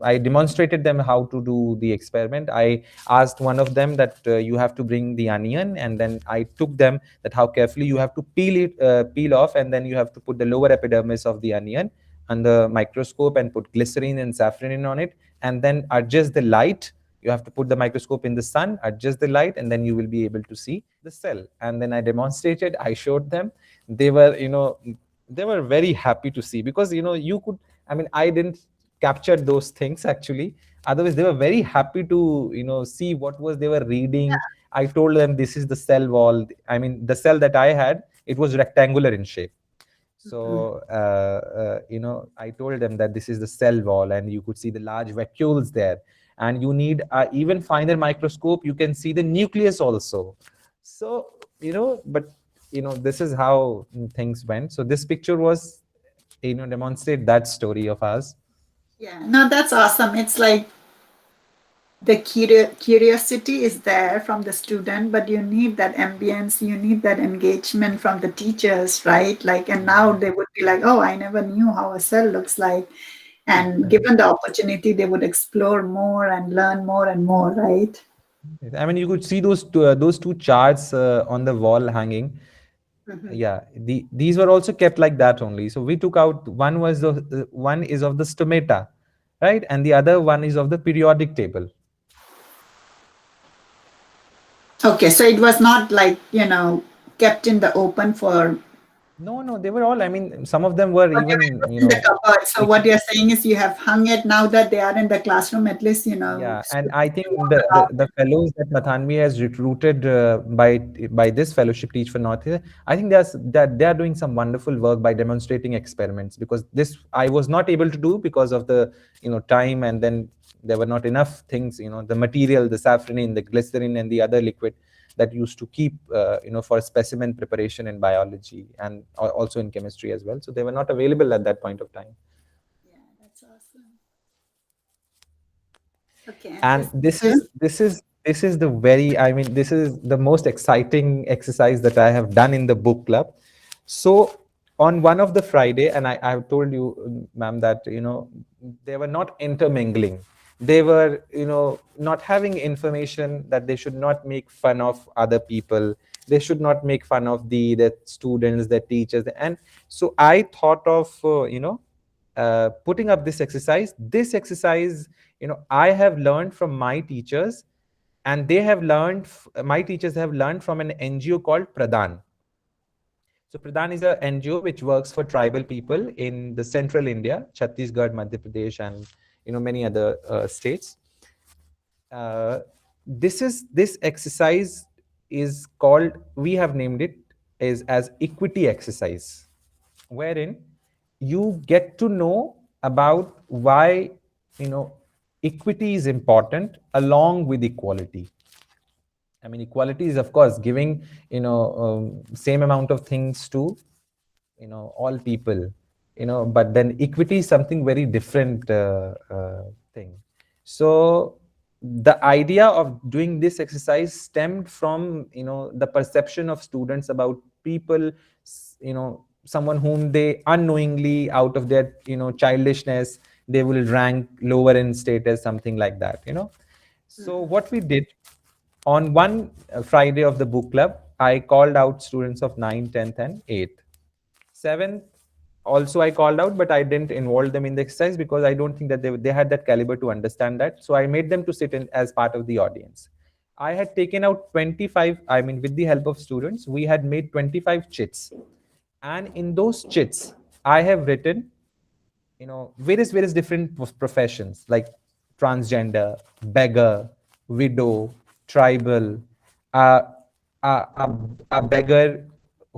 Speaker 2: I demonstrated them how to do the experiment. I asked one of them that you have to bring the onion, and then I took them that how carefully you have to peel off, and then you have to put the lower epidermis of the onion under microscope and put glycerine and saffron on it, and then adjust the light. You have to put the microscope in the sun, adjust the light, and then you will be able to see the cell. And then I demonstrated, I showed them. They were they were very happy to see, because you could, I mean, I didn't capture those things actually. Otherwise they were very happy to see what was they were reading. I told them this is the cell wall. I mean, the cell that I had, it was rectangular in shape.
Speaker 1: Mhm.
Speaker 2: So I told them that this is the cell wall, and you could see the large vacuoles there, and you need even finer microscope, you can see the nucleus also. So but this is how things went. So this picture was demonstrate that story of ours.
Speaker 1: Yeah, no, that's awesome. It's like the curiosity is there from the student, but you need that ambience, you need that engagement from the teachers, right? Like, and now
Speaker 2: Mhm.
Speaker 1: they would be like, oh, I never knew how a cell looks like. And
Speaker 2: Mhm.
Speaker 1: given the opportunity, they would explore more and learn more and more, right?
Speaker 2: I mean, you could see those two charts on the wall hanging.
Speaker 1: Mhm.
Speaker 2: Yeah, these were also kept like that only. So we took out, one was the one is of the stomata, right, and the other one is of the periodic table.
Speaker 1: Okay, so it was not like, kept in the open for,
Speaker 2: No, they were all, I mean, some of them were
Speaker 1: but they were
Speaker 2: even
Speaker 1: just in the cupboard. So
Speaker 2: equi-
Speaker 1: what you're saying is you have hung it now that they are in the classroom, at least,
Speaker 2: Yeah, and
Speaker 1: students
Speaker 2: I
Speaker 1: can
Speaker 2: think
Speaker 1: walk around.
Speaker 2: the fellows that Mathanmi has recruited by this fellowship Teach for North India, I think that they are doing some wonderful work by demonstrating experiments, because this I was not able to do because of the time, and then there were not enough things, the material, the saffronin, the glycerin, and the other liquid that used to keep for specimen preparation in biology, and also in chemistry as well. So they were not available at that point of time.
Speaker 1: Yeah, that's awesome. Okay, and
Speaker 2: And
Speaker 1: this
Speaker 2: this is the very, I mean, this is the most exciting exercise that I have done in the book club. So on one of the Friday, and I have told you, ma'am, that they were not intermingling. They were not having information, that they should not make fun of other people, they should not make fun of the students, the teachers. And so I thought of putting up this exercise. I have learned from my teachers, and my teachers have learned from an NGO called Pradhan. So Pradhan is a NGO which works for tribal people in the central India, Chhattisgarh, Madhya Pradesh, and many other states. uh, this exercise is called, we have named it is as equity exercise, wherein you get to know about why equity is important along with equality. I mean, equality is of course giving same amount of things to all people, but then equity is something very different thing. So the idea of doing this exercise stemmed from the perception of students about people, someone whom they unknowingly, out of their childishness, they will rank lower in status, something like that. So what we did on one Friday of the book club, I called out students of 9th, 10th, and 8th. 7th also I called out, but I didn't involve them in the exercise because I don't think that they had that caliber to understand that. So I made them to sit in as part of the audience. I had taken out 25, I mean, with the help of students, we had made 25 chits. And in those chits, I have written various different professions like transgender, beggar, widow, tribal, uh, a beggar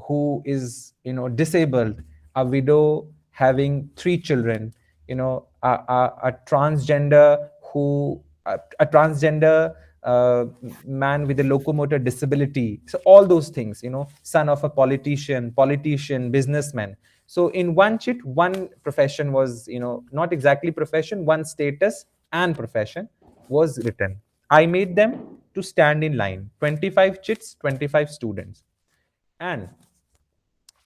Speaker 2: who is disabled, a widow having 3 children, a transgender who a transgender man with a locomotor disability. So all those things, son of a politician, businessman. So in one chit, one profession was, not exactly profession, one status and profession was written. I made them to stand in line, 25 chits, 25 students. And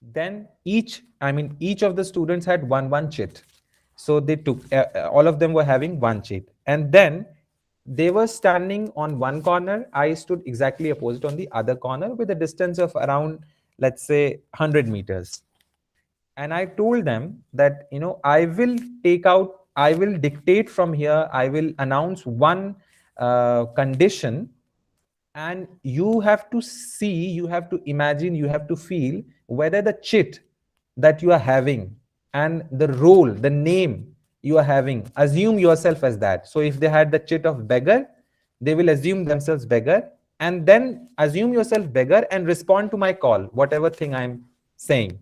Speaker 2: then each of the students had one chit. So they took, all of them were having one chit. And then they were standing on one corner. I stood exactly opposite on the other corner with a distance of around, let's say, 100 meters. And I told them that, I will dictate from here, I will announce one condition, and you have to see, you have to imagine, you have to feel whether the chit that you are having and the role, the name you are having, assume yourself as that. So if they had the chit of beggar, they will assume themselves beggar, and then assume yourself beggar and respond to my call, whatever thing I'm saying,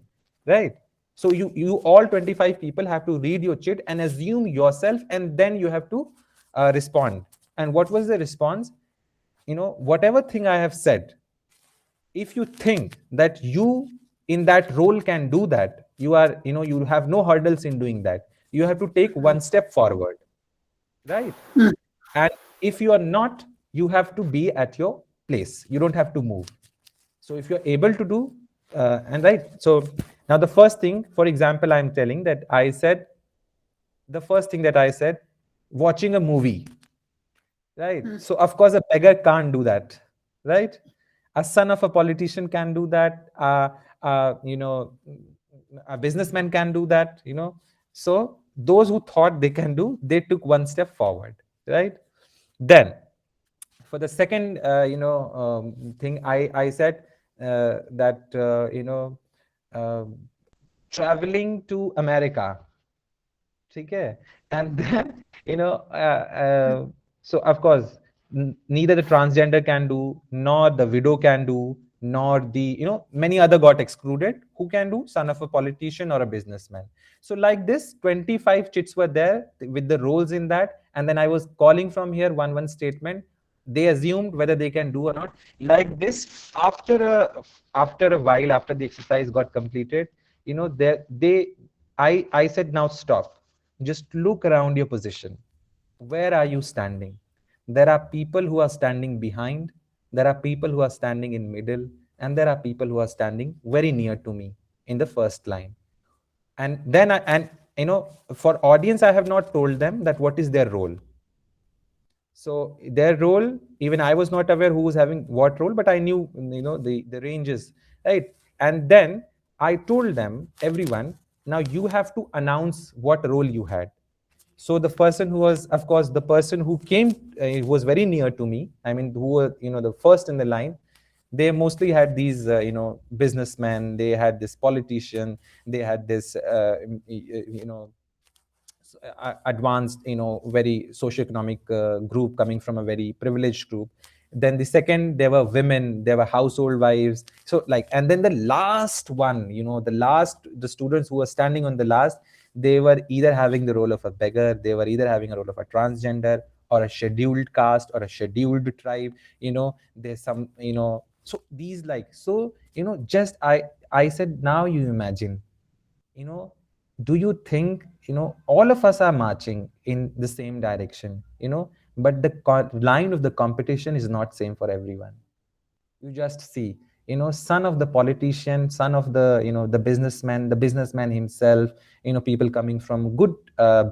Speaker 2: right? So you all 25 people have to read your chit and assume yourself, and then you have to respond. And what was the response? Whatever thing I have said, if you think that you in that role can do that, you are, you have no hurdles in doing that. You have to take one step forward, right? And if you are not, you have to be at your place. You don't have to move. So if you're able to do, and right. So now the first thing, for example, I'm telling that the first thing that I said, watching a movie. Right. So of course a beggar can't do that. Right. A son of a politician can do that. A businessman can do that. So those who thought they can do, they took one step forward. Right. Then for the second, thing, I said that traveling to America. Okay. And then, so of course, neither the transgender can do, nor the widow can do, nor the, many other got excluded. Who can do? Son of a politician or a businessman. So like this, 25 chits were there with the roles in that. And then I was calling from here one statement. They assumed whether they can do or not. Like this, after a while, after the exercise got completed, I said, now stop. Just look around your position. Where are you standing? There are people who are standing behind, there are people who are standing in middle, and there are people who are standing very near to me in the first line. And then for audience, I have not told them that what is their role. So their role, even I was not aware who was having what role, but I knew, the ranges, right? And then I told them, everyone, now you have to announce what role you had. So the person who was, of course, the person who came, was very near to me. I mean, who were, the first in the line. They mostly had these, businessmen. They had this politician. They had this, advanced, very socioeconomic group coming from a very privileged group. Then the second, there were women, there were household wives. So like, and then the last one, the students who were standing on the last, they were either having the role of a beggar, they were either having a role of a transgender or a scheduled caste or a scheduled tribe. There's some, so these, like, so, just I said, now you imagine, do you think, all of us are marching in the same direction, but the line of the competition is not same for everyone. You just see, son of the politician, son of the, the businessman himself, people coming from good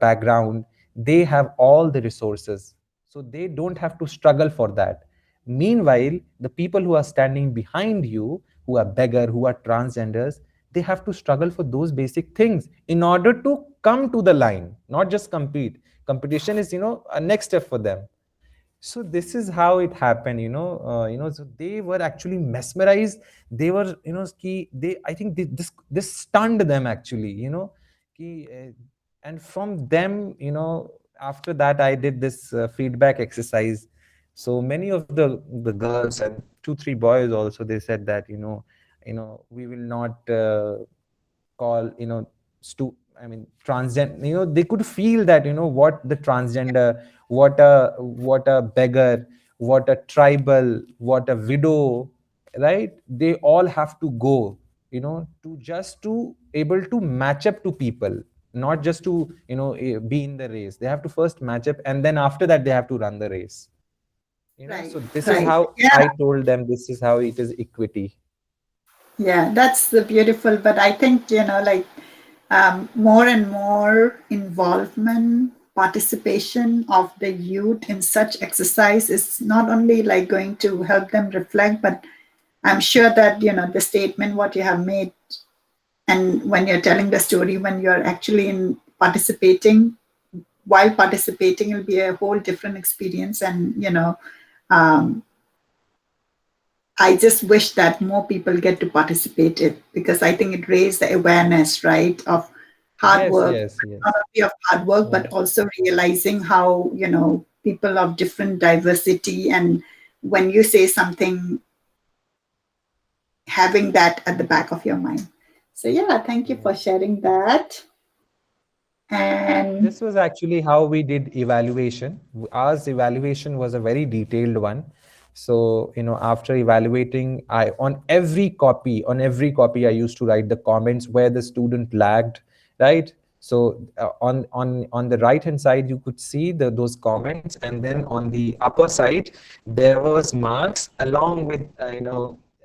Speaker 2: background, they have all the resources, so they don't have to struggle for that. Meanwhile, the people who are standing behind you, who are beggar, who are transgenders, they have to struggle for those basic things in order to come to the line, not just compete. Competition is, a next step for them. So this is how it happened. So they were actually mesmerized. They were, I think this stunned them actually, and from them, after that, I did this feedback exercise. So many of the girls and 2-3 boys also, they said that, we will not call, transgender, they could feel that, what the transgender, what a beggar, what a tribal, what a widow, right? They all have to go, to just to able to match up to people, not just to, be in the race. They have to first match up, and then after that they have to run the race.
Speaker 1: Right,
Speaker 2: So this is
Speaker 1: right.
Speaker 2: how
Speaker 1: Yeah,
Speaker 2: I told them, this is how it is equity.
Speaker 1: yeah, that's the beautiful. But I think, like more and more involvement, participation of the youth in such exercise is not only like going to help them reflect, but I'm sure that, the statement what you have made, and when you're telling the story, when you're actually in participating, while participating, it'll be a whole different experience. And, um, I just wish that more people get to participate it, because I think it raised the awareness, right, of hard
Speaker 2: Yes,
Speaker 1: work,
Speaker 2: yes,
Speaker 1: not
Speaker 2: yes.
Speaker 1: only of hard work,
Speaker 2: Yeah.
Speaker 1: but also realizing how, people of different diversity, and when you say something, having that at the back of your mind. So yeah, thank you
Speaker 2: Yeah.
Speaker 1: for sharing that. And
Speaker 2: This was actually how we did evaluation. Ours evaluation was a very detailed one. So, after evaluating, on every copy, I used to write the comments where the student lagged, right? So, on the right hand side, you could see those comments, and then on the upper side, there was marks along with,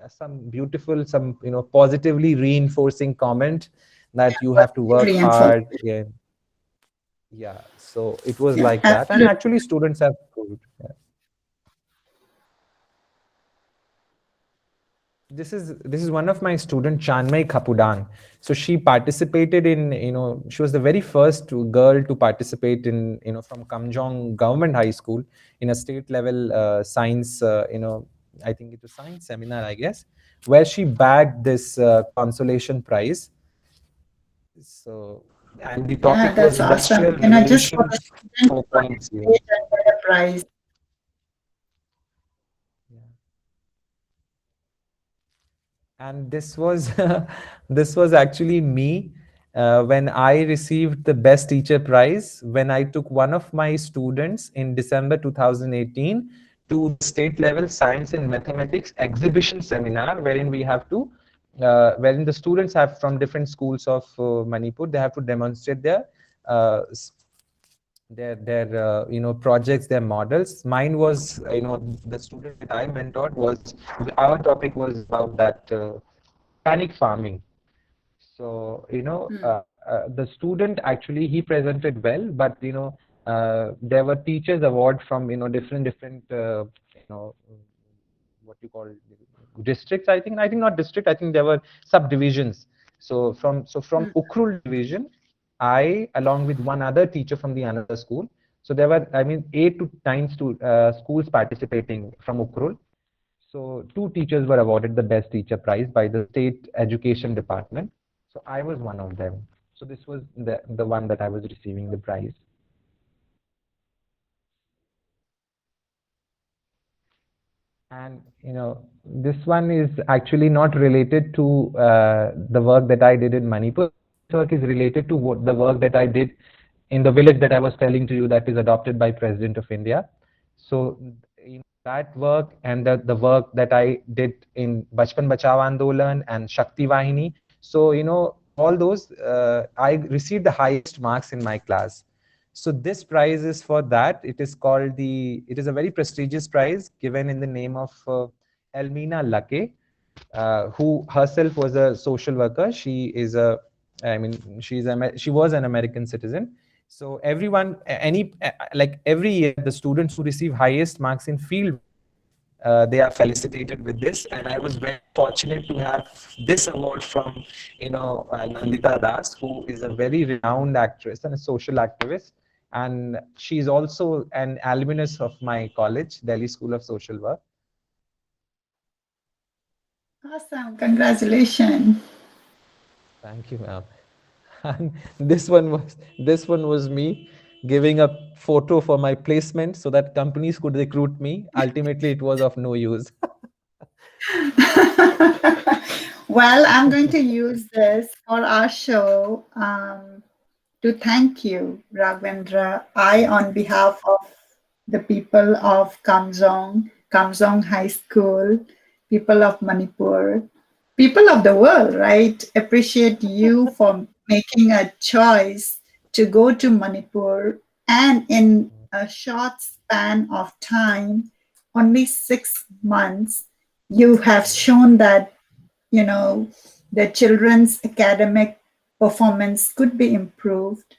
Speaker 2: some beautiful, some, positively reinforcing comment that you have to work
Speaker 1: reinforce.
Speaker 2: hard. Yeah, yeah, so it was
Speaker 1: Yeah,
Speaker 2: like that, and
Speaker 1: absolutely.
Speaker 2: actually students have proved. Yeah. This is one of my student, Chanmay Khapudan. So she participated in, she was the very first girl to participate in, from Kamjong Government High School in a state level science, I think it was science seminar, I guess, where she bagged this consolation prize. So, and the
Speaker 1: Yeah,
Speaker 2: topic was
Speaker 1: that's
Speaker 2: Industrial
Speaker 1: awesome. Just for
Speaker 2: Revolution
Speaker 1: the students to
Speaker 2: 4.0.
Speaker 1: participate and get a prize.
Speaker 2: And this was this was actually me when I received the best teacher prize, when I took one of my students in December 2018 to the state level science and mathematics exhibition seminar, wherein we have to wherein the students have from different schools of Manipur, they have to demonstrate uh, projects, their models. Mine was, the student that I mentored was, our topic was about that organic farming. So, the student actually, he presented well, but there were teachers award from, different what you call districts. I think not district. I think there were subdivisions. So from Ukhrul division, I, along with one other teacher from the another school. So there were, 8 to 9 schools participating from Ukhrul. So two teachers were awarded the best teacher prize by the state education department. So I was one of them. So this was the one that I was receiving the prize. And this one is actually not related to the work that I did in Manipur. This work is related to the work that I did in the village that I was telling to you, that is adopted by President of India. So that work, and the work that I did in Bachpan Bachao Andolan and Shakti Vahini. So all those, I received the highest marks in my class. So this prize is for that. It is a very prestigious prize given in the name of Elmina Lake, who herself was a social worker. She was an American citizen. So everyone, like every year, the students who receive highest marks in field, they are felicitated with this. And I was very fortunate to have this award from, Nandita Das, who is a very renowned actress and a social activist. And she's also an alumnus of my college, Delhi School of Social Work.
Speaker 1: Awesome. Congratulations.
Speaker 2: Thank you, ma'am. And this one was me giving a photo for my placement so that companies could recruit me. Ultimately, it was of no use.
Speaker 1: Well, I'm going to use this for our show to thank you, Raghwendra. I,
Speaker 2: Thank
Speaker 1: on
Speaker 2: you.
Speaker 1: behalf of the people of Kamjong High School, people of Manipur, people of the world, right? Appreciate you for making a choice to go to Manipur, and in a short span of time, only 6 months, you have shown that, you know, the children's academic performance could be improved,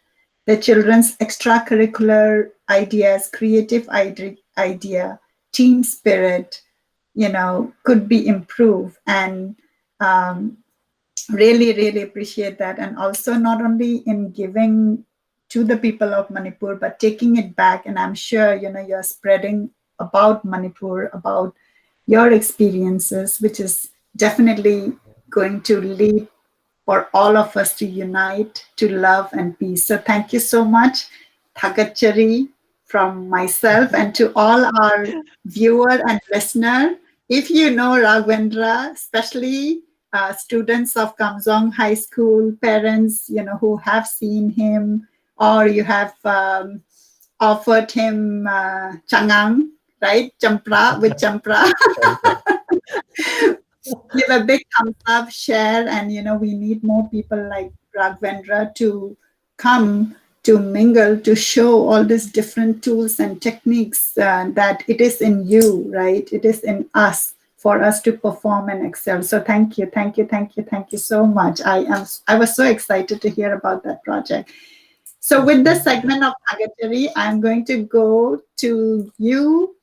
Speaker 1: the children's extracurricular ideas, creative idea, team spirit, could be improved. And um, really, really appreciate that. And also, not only in giving to the people of Manipur, but taking it back. And I'm sure, you're spreading about Manipur, about your experiences, which is definitely going to lead for all of us to unite to love and peace. So thank you so much, Thagachari, from myself and to all our viewer and listener. If you know Raghwendra, especially students of Kamjong High School, parents, who have seen him, or you have offered him changang, right? Champra with champra. Give a big thumbs up, share, and we need more people like Raghwendra to come to mingle, to show all these different tools and techniques that it is in you, right? It is in us for us to perform and excel. So thank you, thank you, thank you, thank you so much. I was so excited to hear about that project. So with this segment of Thagachari, I'm going to go to you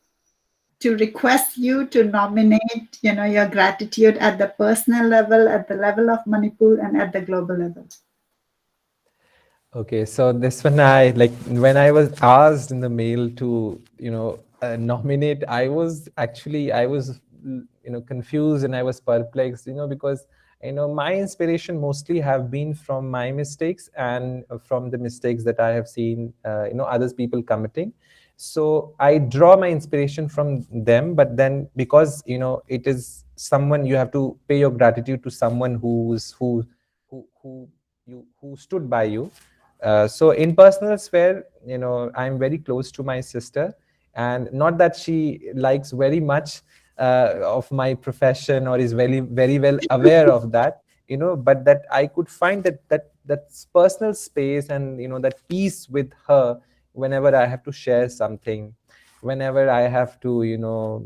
Speaker 1: to request you to nominate, your gratitude at the personal level, at the level of Manipur, and at the global level.
Speaker 2: Okay, so this one, I like when I was asked in the mail to nominate, I was confused and I was perplexed, because my inspiration mostly have been from my mistakes and from the mistakes that I have seen others people committing. So I draw my inspiration from them, but then because it is someone, you have to pay your gratitude to someone who stood by you. So in personal sphere, I'm very close to my sister, and not that she likes very much of my profession or is very very well aware of that, but that I could find that personal space and that peace with her whenever I have to share something, whenever I have to you know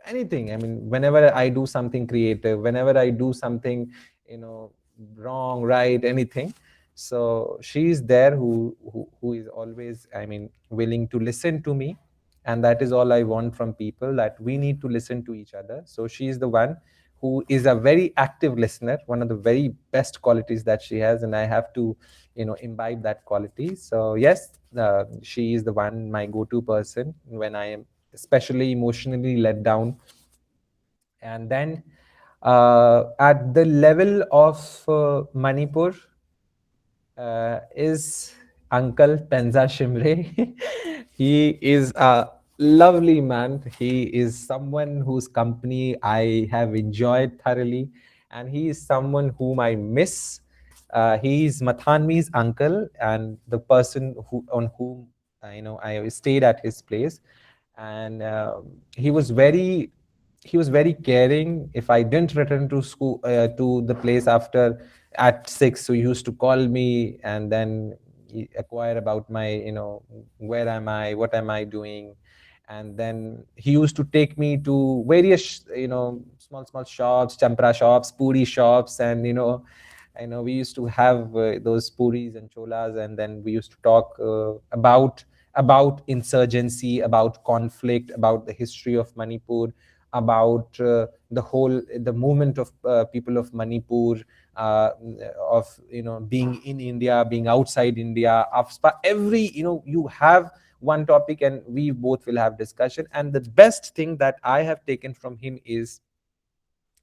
Speaker 2: anything. I mean, whenever I do something creative, whenever I do something you know wrong, right, anything. So she's there, who is always, I mean, willing to listen to me. And that is all I want from people, that we need to listen to each other. So she is the one who is a very active listener, one of the very best qualities that she has, and I have to imbibe that quality. So yes, she is the one, my go-to person when I am especially emotionally let down. And then at the level of Manipur, is Uncle Penza Shimre. He is a lovely man. He is someone whose company I have enjoyed thoroughly, and he is someone whom I miss. He is Mathanmi's uncle and the person on whom I stayed at his place, and he was very caring. If I didn't return to school, to the place after at 6, so he used to call me and then acquire about my where am I, what am I doing. And then he used to take me to various small shops, champra shops, puri shops, and I know we used to have those puris and cholas, and then we used to talk about insurgency, about conflict, about the history of Manipur, about the movement of people of Manipur, of being in India, being outside India, every you have one topic and we both will have discussion. And the best thing that I have taken from him is,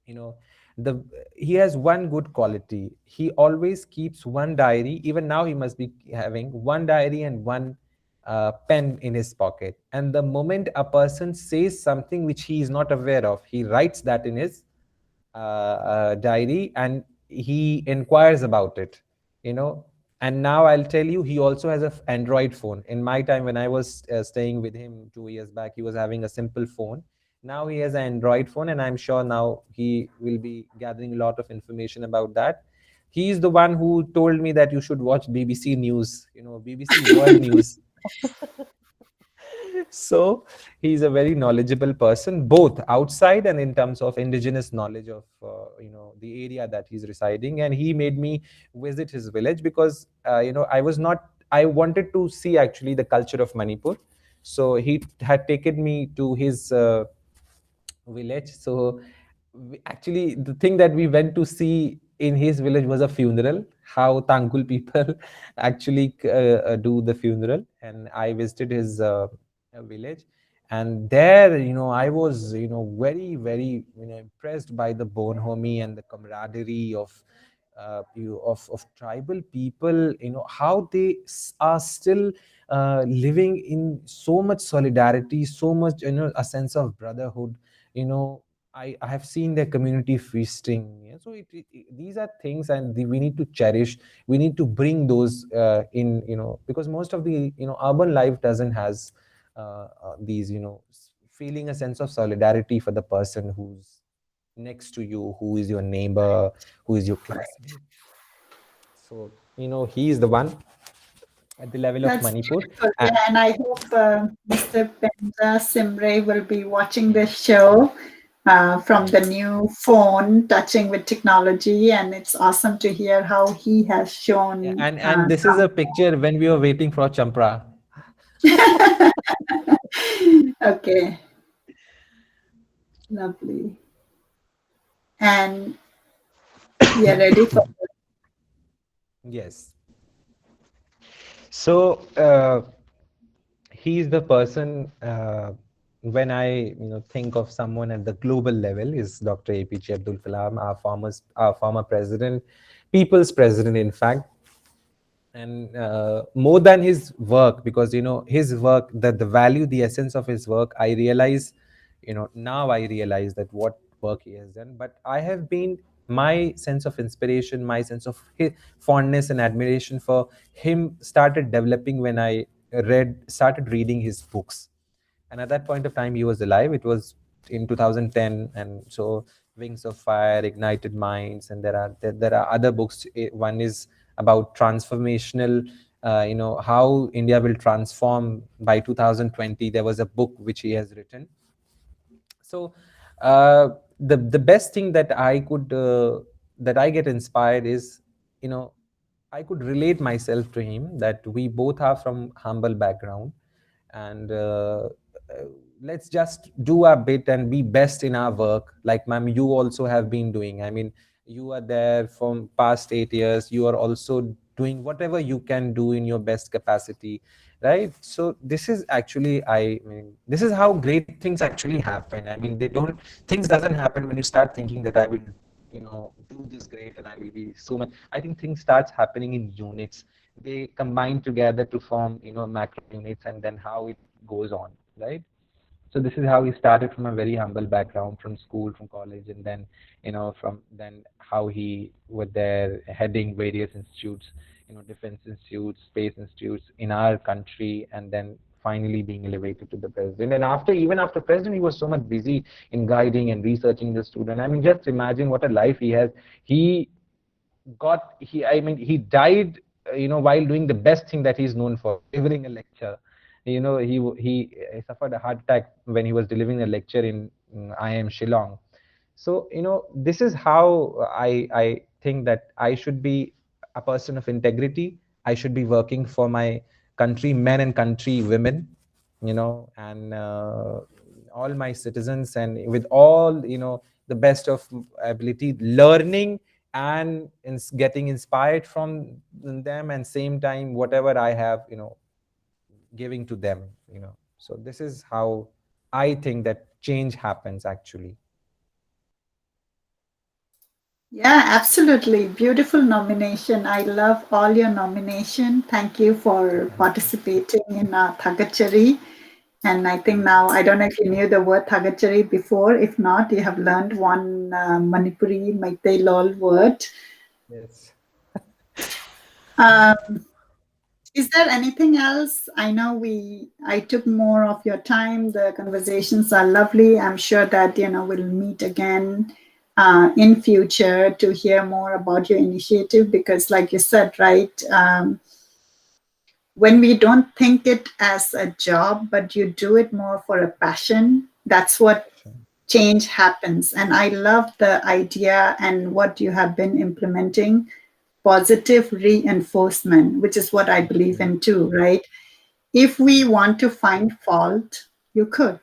Speaker 2: you know the he has one good quality. He always keeps one diary. Even now he must be having one diary and one pen in his pocket, and the moment a person says something which he is not aware of, he writes that in his diary, and he inquires about it. you know And now I'll tell you, he also has a Android phone. In my time, when I was staying with him 2 years back, he was having a simple phone. Now he has an Android phone, and I'm sure now he will be gathering a lot of information about that. He is the one who told me that you should watch BBC News, BBC World News. So he's a very knowledgeable person, both outside and in terms of indigenous knowledge of the area that he's residing. And he made me visit his village because I wanted to see actually the culture of Manipur. So he had taken me to his village. So actually, the thing that we went to see in his village was a funeral, how Tangul people actually do the funeral. And I visited his village. And there, I was, very, very, impressed by the bonhomie and the camaraderie of of tribal people, how they are still living in so much solidarity, so much, a sense of brotherhood. you know I have seen their community feasting. Yeah? So these are things, and we need to cherish. We need to bring those in, because most of the urban life doesn't has these, feeling a sense of solidarity for the person who's next to you, who is your neighbor, who is your classmate. So he is the one at the level of
Speaker 1: That's
Speaker 2: Manipur.
Speaker 1: beautiful.
Speaker 2: And
Speaker 1: Yeah, and I hope Mr. Benja Simre will be watching
Speaker 2: yeah,
Speaker 1: this show from
Speaker 2: yeah.
Speaker 1: the new phone, touching with technology. And it's awesome to hear how he has
Speaker 2: Yeah,
Speaker 1: shown.
Speaker 2: and this is a picture when we were waiting for Champra.
Speaker 1: Okay, lovely. And we are ready for
Speaker 2: Yes. So he is the person, when I think of someone at the global level, is Dr. APJ Abdul Kalam, our former president, people's president, in fact. And more than his work, because his work, that the value, the essence of his work, I realize, now I realize that what work he has done. But I have been, my sense of inspiration, my sense of fondness and admiration for him started developing when I started reading his books. And at that point of time, he was alive. It was in 2010. And so Wings of Fire, Ignited Minds, and there are other books. One is about transformational, how India will transform by 2020. There was a book which he has written. So the best thing that I get inspired is, you know I could relate myself to him, that we both are from humble background. And let's just do our bit and be best in our work, like ma'am, you also have been doing. I mean, you are there from past 8 years. You are also doing whatever you can do in your best capacity, right? So this is actually, I mean, this is how great things actually happen. I mean, things doesn't happen when you start thinking that I will do this great and I will be so much. I think things starts happening in units. They combine together to form macro units, and then how it goes on, right? So this is how he started, from a very humble background, from school, from college, and then from then how he was there heading various institutes, defense institutes, space institutes in our country, and then finally being elevated to the president. And even after president, he was so much busy in guiding and researching the student. I mean, just imagine what a life he has. He died, while doing the best thing that he's known for, delivering a lecture. He suffered a heart attack when he was delivering a lecture in IIM Shillong. So this is how I think that I should be a person of integrity. I should be working for my country men and country women, and all my citizens, and with all the best of ability, learning and getting inspired from them, and same time whatever I have, giving to them. So this is how I think that change happens actually.
Speaker 1: Yeah, absolutely. Beautiful nomination. I love all your nomination. Thank you for
Speaker 2: Thank you.
Speaker 1: participating in Thagachari. And I think
Speaker 2: Thank you.
Speaker 1: now, I don't know if you knew the word Thagachari before. If not, you have learned one Manipuri Maitei Lol word.
Speaker 2: Yes.
Speaker 1: Um, is there anything else? I know I took more of your time. The conversations are lovely. I'm sure that, we'll meet again in future to hear more about your initiative because like you said, right, when we don't think it as a job, but you do it more for a passion, that's what
Speaker 2: Sure.
Speaker 1: change happens. And I love the idea and what you have been implementing positive reinforcement, which is what I believe
Speaker 2: Actually,
Speaker 1: in too, right? If we want to find fault, you could.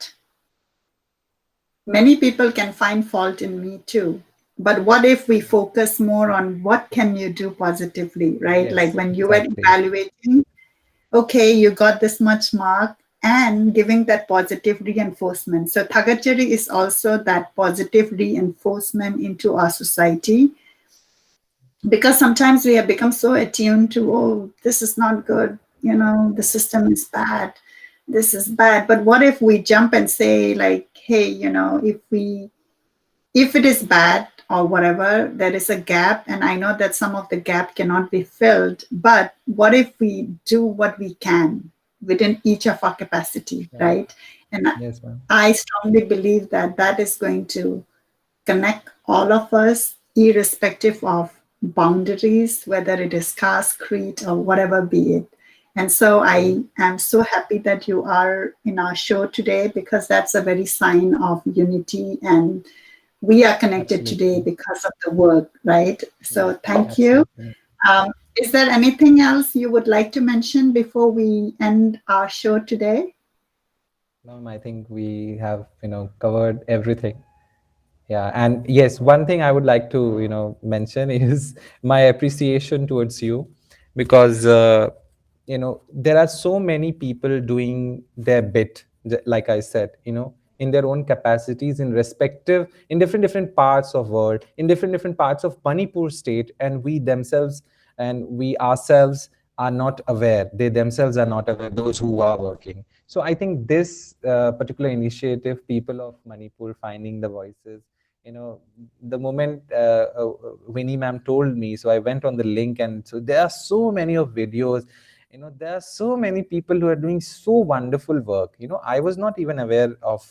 Speaker 1: Many people can find fault in me too. But what if we focus more on what can you do positively, right? Like
Speaker 2: yes,
Speaker 1: when you were
Speaker 2: exactly.
Speaker 1: evaluating, okay, you got this much mark and giving that positive reinforcement. So Thagachari is also that positive reinforcement into our society because sometimes we have become so attuned to, oh, this is not good, the system is bad, this is bad. But what if we jump and say like, hey, if it is bad or whatever, there is a gap, and I know that some of the gap cannot be filled, but what if we do what we can within each of our capacity,
Speaker 2: Sure.
Speaker 1: right? And
Speaker 2: Yes, ma'am.
Speaker 1: I strongly believe that that is going to connect all of us, irrespective of boundaries, whether it is caste, creed, or whatever be it. And so
Speaker 2: True.
Speaker 1: I am so happy that you are in our show today because that's a very sign of unity, and we are connected today
Speaker 2: Absolutely.
Speaker 1: because of the work, right?
Speaker 2: Yeah,
Speaker 1: So thank you.
Speaker 2: absolutely.
Speaker 1: Is there anything else you would like to mention before we end our show today?
Speaker 2: Ma'am, I think we have, covered everything. Yeah, and yes, one thing I would like to, mention is my appreciation towards you, because there are so many people doing their bit, like I said, in their own capacities, in different parts of world, in different parts of Manipur state, and we ourselves are not aware. They themselves are not aware. Those who are working. So I think this particular initiative, people of Manipur finding the voices, the moment Winnie ma'am told me, so I went on the link, and so there are so many of videos. There are so many people who are doing so wonderful work. I was not even aware of.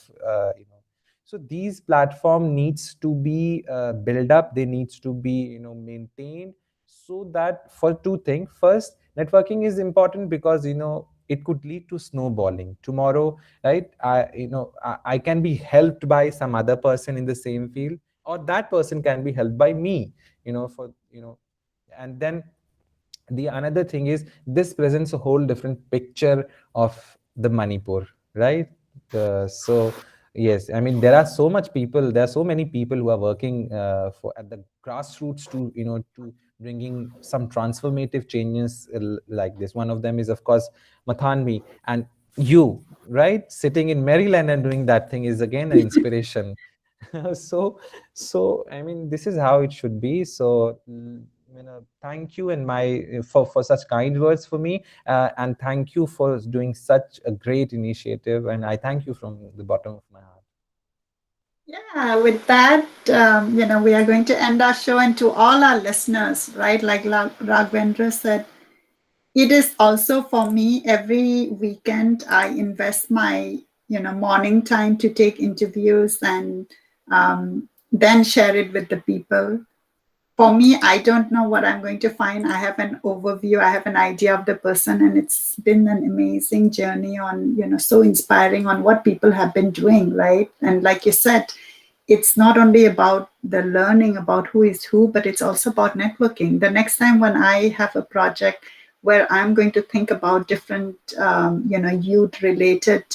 Speaker 2: So these platform needs to be built up. They needs to be maintained, so that for two things. First, networking is important because it could lead to snowballing tomorrow, right? I can be helped by some other person in the same field, or that person can be helped by me, for and then the another thing is, this presents a whole different picture of the Manipur, right? So yes, I mean, there are so many people who are working for at the grassroots to to bringing some transformative changes like this. One of them is, of course, Mathanmi, and you, right, sitting in Maryland and doing that thing is again an inspiration. So I mean, this is how it should be. So thank you, and my for such kind words for me, and thank you for doing such a great initiative, and I thank you from the bottom of my heart.
Speaker 1: Yeah, with that, we are going to end our show. And to all our listeners, right, like Raghwendra said, it is also for me every weekend I invest my, morning time to take interviews and then share it with the people. For me, I don't know what I'm going to find. I have an overview, I have an idea of the person, and it's been an amazing journey on, so inspiring on what people have been doing, right? And like you said, it's not only about the learning about who is who, but it's also about networking. The next time when I have a project where I'm going to think about different, youth related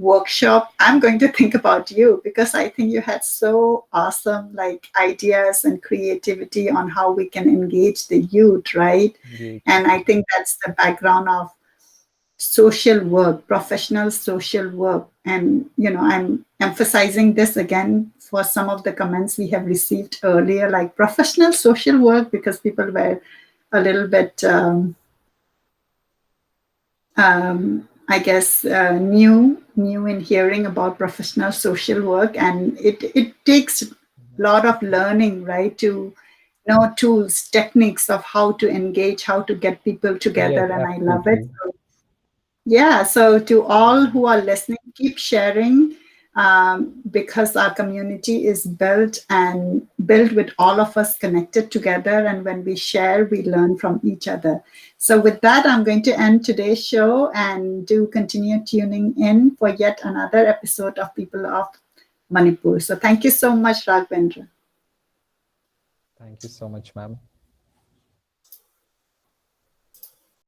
Speaker 1: workshop, I'm going to think about you because I think you had so awesome like ideas and creativity on how we can engage the youth, right?
Speaker 2: Indeed.
Speaker 1: And I think that's the background of social work, professional social work. And, I'm emphasizing this again for some of the comments we have received earlier, like professional social work, because people were a little bit, I guess, new in hearing about professional social work. And it takes a lot of learning, right, to tools, techniques of how to engage, how to get people together,
Speaker 2: Yes,
Speaker 1: and I love it.
Speaker 2: absolutely.
Speaker 1: So, yeah, so to all who are listening, keep sharing, because our community is built with all of us connected together. And when we share, we learn from each other. So with that, I'm going to end today's show, and do continue tuning in for yet another episode of People of Manipur. So thank you so much, Raghwendra.
Speaker 2: Thank you so much, ma'am.